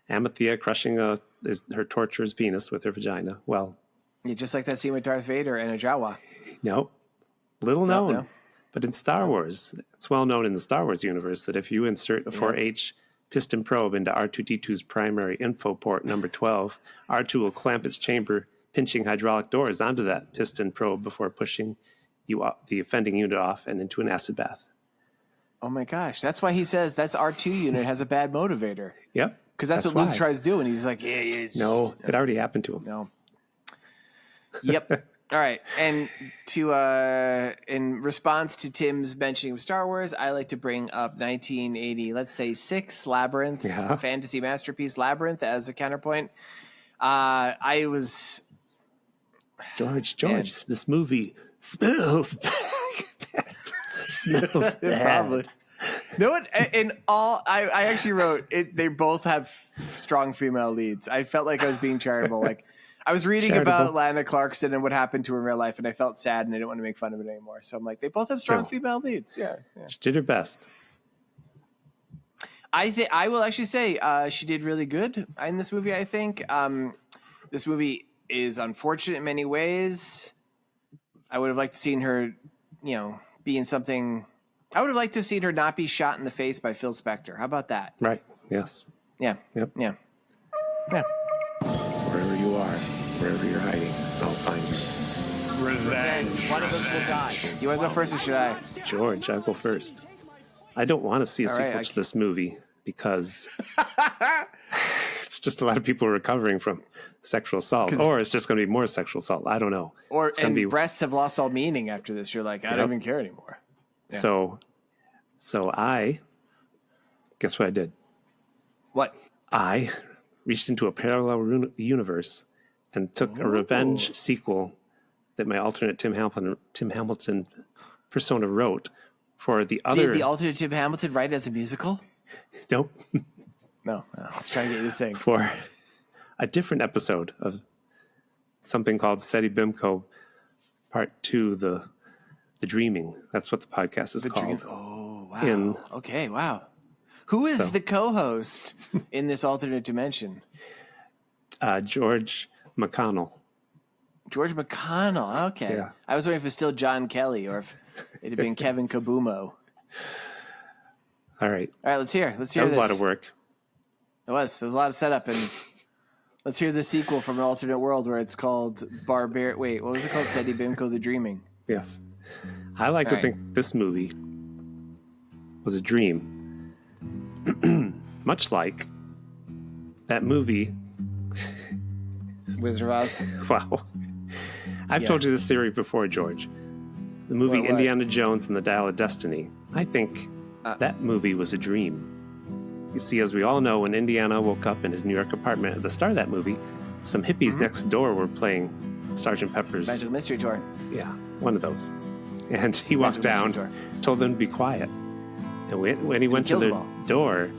Athea crushing her torturer's penis with her vagina. Well, yeah, just like that scene with Darth Vader and a Jawa. No, little known. But in Star Wars, it's well known in the Star Wars universe that if you insert a 4H piston probe into R2-D2's primary info port number 12, R2 will clamp its chamber, pinching hydraulic doors onto that piston probe before pushing the offending unit off and into an acid bath. Oh my gosh, that's why he says that's R2 unit has a bad motivator. Yep. Because that's what Luke tries doing. He's like, yeah. No, it already happened to him. No. Yep. All right. And in response to Tim's mentioning of Star Wars, I like to bring up 1980, let's say 6, Labyrinth, fantasy masterpiece Labyrinth as a counterpoint. George, this movie smells bad. Smells bad. Probably. No one in all. I actually wrote it. They both have strong female leads. I felt like I was being charitable. Like I was reading about Lana Clarkson and what happened to her in real life, and I felt sad and I didn't want to make fun of it anymore. So I'm like, they both have strong female leads. Yeah. She did her best. I will actually say she did really good in this movie. I think this movie is unfortunate in many ways. I would have liked to seen her, be in something. I would have liked to have seen her not be shot in the face by Phil Spector. How about that? Right. Yes. Yeah. Yep. Yeah. Wherever you are, wherever you're hiding, I'll find you. Revenge. One of us will die. You want to go first or should I? George, I'll go first. I don't want to see a sequel to this movie because it's just a lot of people recovering from sexual assault, or it's just going to be more sexual assault. I don't know. Breasts have lost all meaning after this. You're like, I don't even care anymore. Yeah. So I guess what I did? What? I reached into a parallel universe and took a revenge sequel that my alternate Tim Hamilton persona wrote for the other. Did the alternate Tim Hamilton write it as a musical? Nope. No. Let's try to get you to sing. For a different episode of something called SEDDY BIMCO Part 2, the Dreaming. That's what the podcast is called. Oh, wow. Okay, wow. Who is the co-host in this alternate dimension? George McConnell. George McConnell. Okay. Yeah. I was wondering if it was still John Kelly or if it had been Kevin Kabumo. All right. Let's hear that this. That was a lot of work. It was. There was a lot of setup, and let's hear the sequel from an alternate world where it's called Wait, what was it called? SEDDY BIMCO The Dreaming. Yes. I like to think this movie was a dream. Much like that movie Wizard of Oz. Wow. I've told you this theory before, George. The movie Indiana Jones and the Dial of Destiny. I think that movie was a dream. You see, as we all know, when Indiana woke up in his New York apartment at the start of that movie, some hippies next door were playing Sgt. Pepper's Magical Mystery Tour. Yeah, one of those. And he walked down, told them to be quiet. And when he went to the door,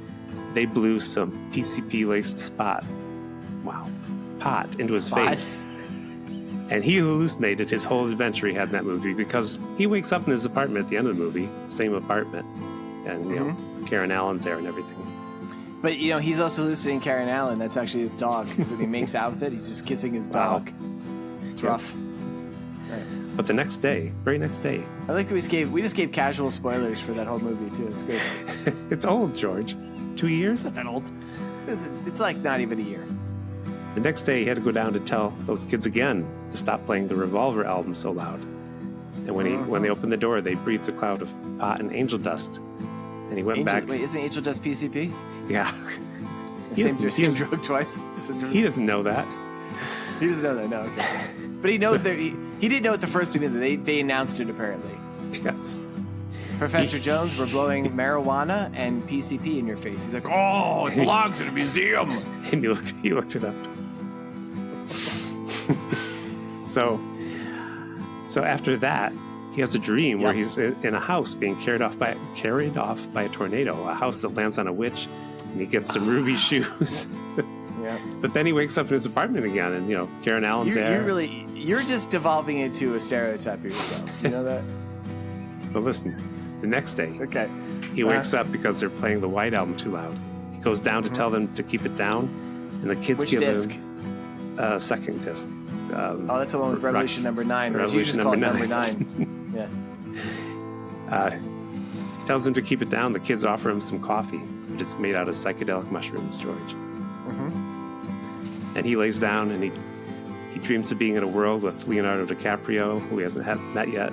they blew some PCP-laced pot into his face. And he hallucinated his whole adventure he had in that movie because he wakes up in his apartment at the end of the movie, same apartment. And, Karen Allen's there and everything. But, he's also hallucinating Karen Allen. That's actually his dog. So when he makes out with it, he's just kissing his dog. It's rough. But the very next day. I like that we just gave casual spoilers for that whole movie, too. It's great. It's old, George. 2 years? It's not that old. It's like not even a year. The next day, he had to go down to tell those kids again to stop playing the Revolver album so loud. And when they opened the door, they breathed a cloud of pot and angel dust. And he went back. Wait, isn't angel dust PCP? Yeah. Same drug twice? He doesn't know that. He doesn't know that, no. Okay. But he knows he didn't know it the first time either. They announced it, apparently. Yes. Professor Jones, we're blowing marijuana and PCP in your face. He's like, oh, it belongs in a museum. And he looked it up. So after that, he has a dream where he's in a house being carried off by a tornado, a house that lands on a witch, and he gets some ruby shoes. Yeah. But then he wakes up in his apartment again, and Karen Allen's there. You're just devolving into a stereotype of yourself. You know that? But listen, the next day, he wakes up because they're playing the White Album too loud. He goes down to tell them to keep it down, and the kids give him a second disc. That's the one with Revolution number 9. Revolution number number 9. Yeah. Tells him to keep it down. The kids offer him some coffee. It's made out of psychedelic mushrooms, George. And he lays down and he dreams of being in a world with Leonardo DiCaprio, who he hasn't met yet,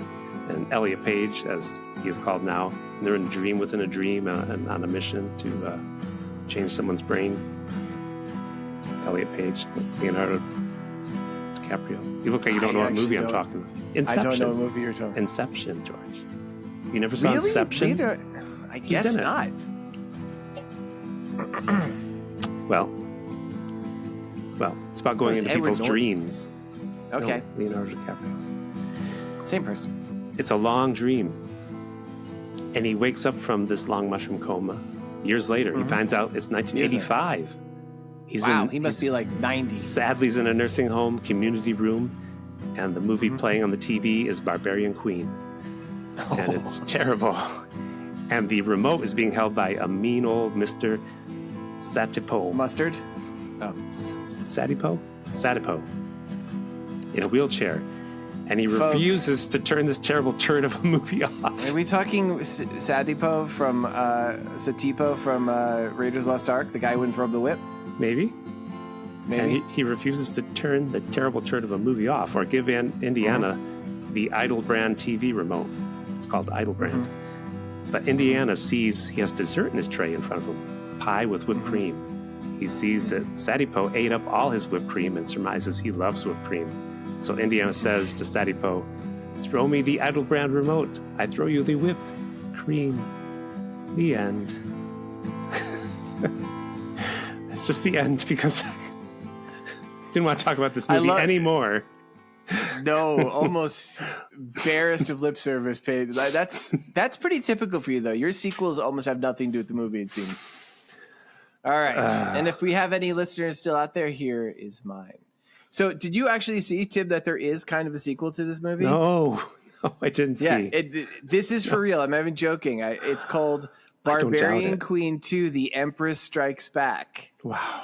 and Elliot Page, as he is called now. And they're in a dream within a dream and on a mission to change someone's brain. Elliot Page, Leonardo DiCaprio. You look like you don't know what movie I'm talking about. Inception. I don't know what movie you're talking about. Inception, George. You never saw Inception? I guess not. Well, it's about going into people's dreams. Okay. No, Leonardo DiCaprio. Same person. It's a long dream. And he wakes up from this long mushroom coma. Years later, he finds out it's 1985. He must be like 90. Sadly, he's in a nursing home, community room, and the movie playing on the TV is Barbarian Queen. And it's terrible. And the remote is being held by a mean old Mr. Satipo. Mustard? Oh. Satipo? Satipo. In a wheelchair. And he refuses to turn this terrible turd of a movie off. Are we talking Satipo from Raiders of the Lost Ark? The guy who wouldn't throw up the whip? Maybe. And he refuses to turn the terrible turd of a movie off or give Indiana the Idle Brand TV remote. It's called Idle Brand. But Indiana sees he has dessert in his tray in front of him. Pie with whipped cream. He sees that Satipo ate up all his whipped cream and surmises he loves whipped cream. So Indiana says to Satipo, "Throw me the Idle Brand remote. I throw you the whipped cream." The end. It's just the end because I didn't want to talk about this movie anymore. No, almost barest of lip service paid. That's pretty typical for you, though. Your sequels almost have nothing to do with the movie, it seems. All right. And if we have any listeners still out there, here is mine. So did you actually see, Tim, that there is kind of a sequel to this movie? No, I didn't see. This is for real. I'm not even joking. It's called Barbarian Queen 2, The Empress Strikes Back. Wow.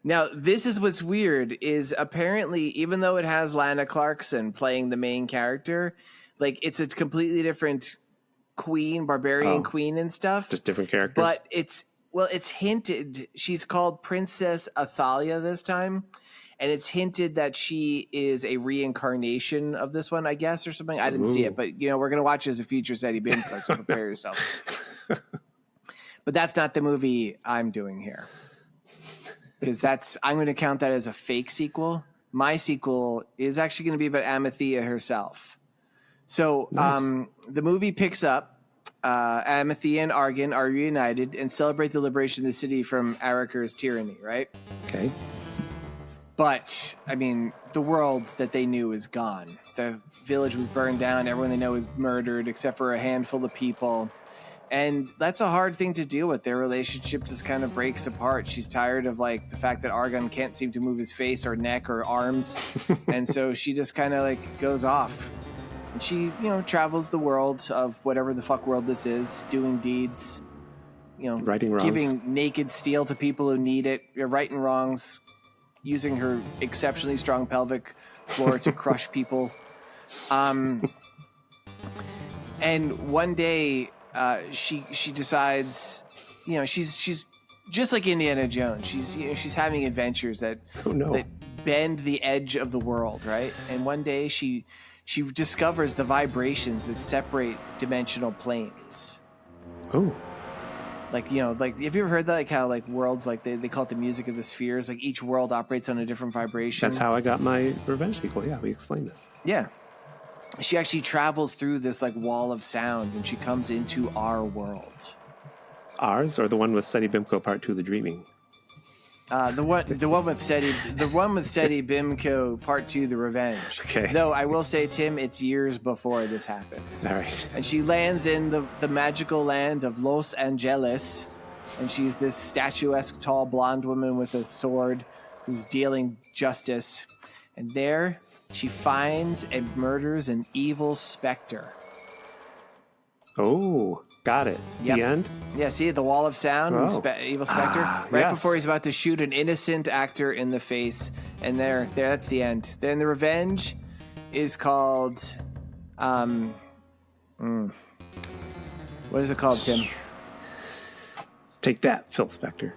Now, this is what's weird is apparently, even though it has Lana Clarkson playing the main character, like it's a completely different queen, Barbarian Queen and stuff. Just different characters. But it's hinted. She's called Princess Athea this time. And it's hinted that she is a reincarnation of this one, I guess, or something. I didn't see it, but we're going to watch it as a future SEDDY BIMCO, so prepare yourself. But that's not the movie I'm doing here. Because I'm going to count that as a fake sequel. My sequel is actually going to be about Athea herself. So the movie picks up. Athea and Argan are reunited and celebrate the liberation of the city from Araker's tyranny, right? Okay. But, I mean, the world that they knew is gone. The village was burned down. Everyone they know is murdered except for a handful of people. And that's a hard thing to deal with. Their relationship just kind of breaks apart. She's tired of the fact that Argon can't seem to move his face or neck or arms. And so she just kind of goes off. And she, travels the world of whatever the fuck world this is, doing deeds, righting wrongs. Giving naked steel to people who need it, righting wrongs, using her exceptionally strong pelvic floor to crush people. And one day, she decides, she's just like Indiana Jones. She's having adventures that bend the edge of the world, right? And one day she discovers the vibrations that separate dimensional planes. Oh. Have you ever heard that? How worlds, they call it the music of the spheres. Each world operates on a different vibration. That's how I got my revenge sequel. Yeah, we explained this. Yeah. she actually travels through this like wall of sound, and she comes into our world. Ours, or the one with SEDDY BIMCO Part 2, The Dreaming? The one with SEDDY BIMCO Part 2, The Revenge. Okay. Though I will say, Tim, it's years before this happens. All right. And she lands in the magical land of Los Angeles, and she's this statuesque, tall, blonde woman with a sword who's dealing justice. And there, she finds and murders an evil specter. Oh, got it. Yep. The end? Yeah, see the wall of sound, evil specter, right yes. before he's about to shoot an innocent actor in the face, and there, that's the end. Then the revenge is called, what is it called, Tim? Take that, Phil Spector.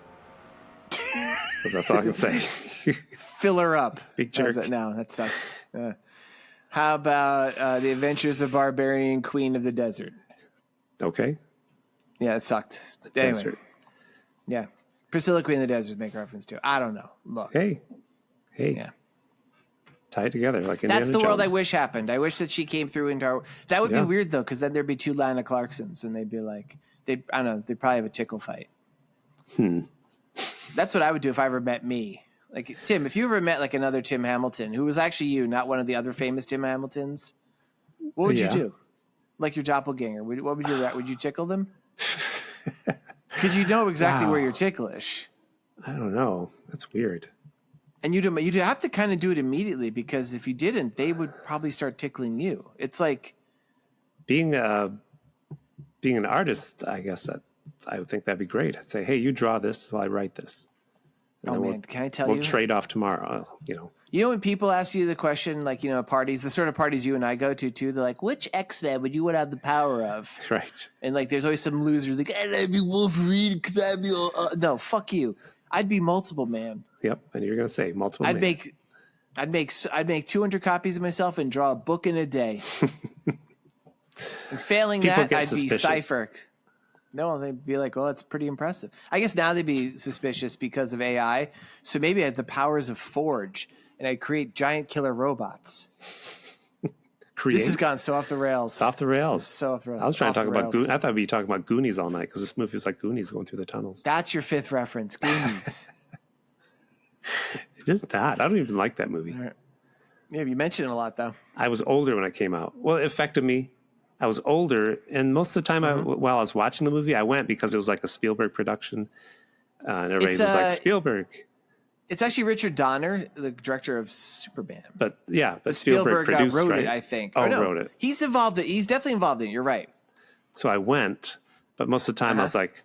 That's all I can say. Fill her up. Big jerk. No, that sucks. How about The Adventures of Barbarian Queen of the Desert? Okay. Yeah, it sucked. Anyway, Desert. yeah. Priscilla Queen of the Desert make reference to. I don't know. Look. Hey. Yeah. Tie it together like Indiana That's the world I Jones. wish happened. I wish that she came through into our... That would be weird, though, because then there'd be two Lana Clarksons, and they'd be like... I don't know. They'd probably have a tickle fight. That's what I would do if I ever met me. Like, Tim, if you ever met, like, another Tim Hamilton, who was actually you, not one of the other famous Tim Hamiltons, what would you do? Like your doppelganger. What would you... Would you tickle them? Because you know exactly where you're ticklish. I don't know. That's weird. And you'd have to kind of do it immediately, because if you didn't, they would probably start tickling you. It's like being an artist. I guess I would think that'd be great. I'd say, hey, you draw this while I write this. And can I tell you? We'll trade off tomorrow. You know when people ask you the question, like, at parties, the sort of parties you and I go to too, they're like, which X-Men would you want to have the power of? Right. And like, there's always some loser like, I'd be Wolverine because I'd be no, fuck you. I'd be multiple man. Yep. And you're gonna say multiple. I'd make 200 copies of myself and draw a book in a day. And failing that, I'd be Cypher. No, they'd be like, well, that's pretty impressive. I guess now they'd be suspicious because of AI. So maybe I had the powers of Forge, and I'd create giant killer robots. This has gone so off the rails. It's off the rails. So off the rails. I was trying to talk about Goonies. I thought we'd be talking about Goonies all night, because this movie is like Goonies going through the tunnels. That's your fifth reference, Goonies. It is that. I don't even like that movie. Right. Yeah, you mentioned it a lot, though. I was older when it came out. Well, it affected me. I was older, and most of the time while I was watching the movie, I went because it was like a Spielberg production. And everybody was like, Spielberg. It's actually Richard Donner, the director of Superman. But Spielberg produced, wrote right? it, I think. Oh, wrote it. He's involved. He's definitely involved in it. You're right. So I went, but most of the time I was like,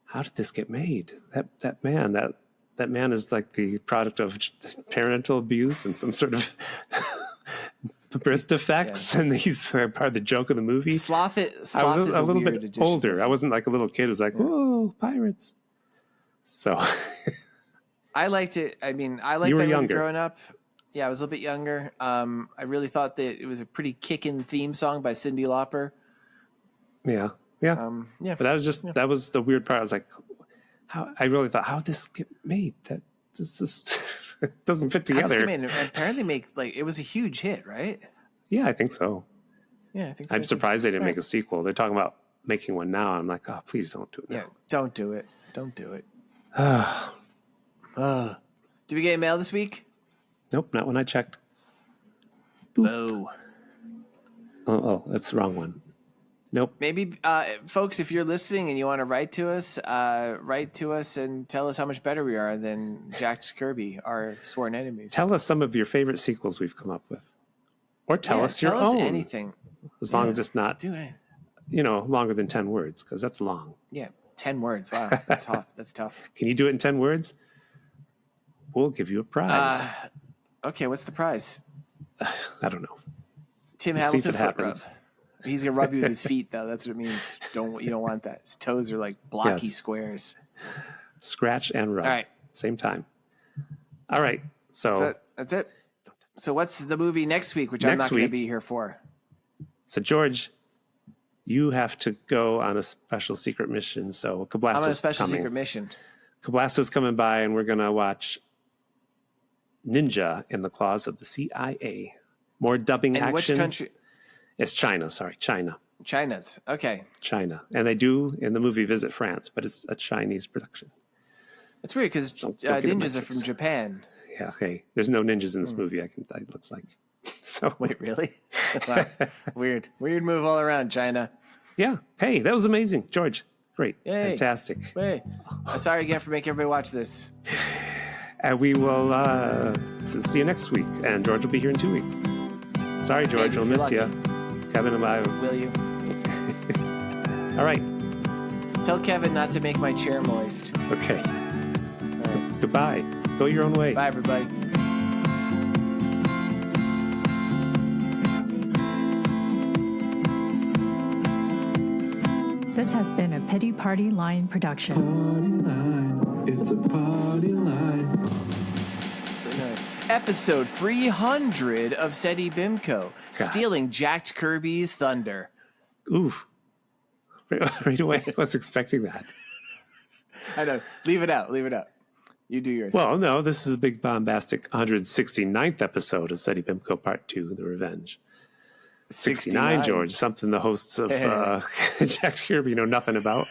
how did this get made? That man is like the product of parental abuse and some sort of birth defects, and he's part of the joke of the movie. Sloth I was a little bit older. I wasn't like a little kid who's like, whoa, pirates. So I liked it. I mean, I liked that movie growing up. Yeah, I was a little bit younger. I really thought that it was a pretty kickin' theme song by Cyndi Lauper. Yeah. But that was just that was the weird part. I was like, how? I really thought, how did this get made? That this doesn't fit together. Apparently, it was a huge hit, right? Yeah, I think so. Yeah, I think so. I'm surprised they didn't make a sequel. They're talking about making one now. I'm like, oh, please don't do it. Yeah, don't do it. Don't do it. Did we get mail this week? Nope, not when I checked. Boo. Oh, that's the wrong one. Nope. Maybe, folks, if you're listening and you want to write to us and tell us how much better we are than Jack Kirby, our sworn enemies. Tell us some of your favorite sequels we've come up with. Or tell us your own. Anything. As long as it's not, do it. Longer than 10 words, because that's long. Yeah, 10 words. Wow, that's tough. That's tough. Can you do it in 10 words? We'll give you a prize. Okay, what's the prize? I don't know. Tim Hamilton foot rub. He's gonna rub you with his feet, though. That's what it means. You don't want that. His toes are like blocky squares. Scratch and rub. All right, same time. All right, so that's it. So what's the movie next week, which I'm not going to be here for? So George, you have to go on a special secret mission. So Kablasta's I'm on a special coming. Secret mission. Kablasta's coming by, and we're going to watch Ninja in the Claws of the CIA. More dubbing action. Which country? It's China. Sorry, China. China's. Okay. China. And they do, in the movie, visit France, but it's a Chinese production. It's weird because ninjas are from Japan. Yeah, okay. There's no ninjas in this movie, it looks like. So wait, really? Wow. Weird move all around, China. Yeah. Hey, that was amazing, George. Great. Yay. Fantastic. Hey, sorry again for making everybody watch this. And we will see you next week. And George will be here in 2 weeks. Sorry, George, we'll miss you. Kevin and I. Will you? All right. Tell Kevin not to make my chair moist. Okay. Right. Goodbye. Go your own way. Bye, everybody. This has been a Pity Party Line production. Party line. It's a party line. Episode 300 of SEDDY BIMCO, stealing Jack Kirby's thunder. Ooh. Right away, I was expecting that. I know. Leave it out. You do yours. Well, no, this is a big bombastic 169th episode of SEDDY BIMCO Part 2, The Revenge. 69, George, something the hosts of Jack Kirby know nothing about.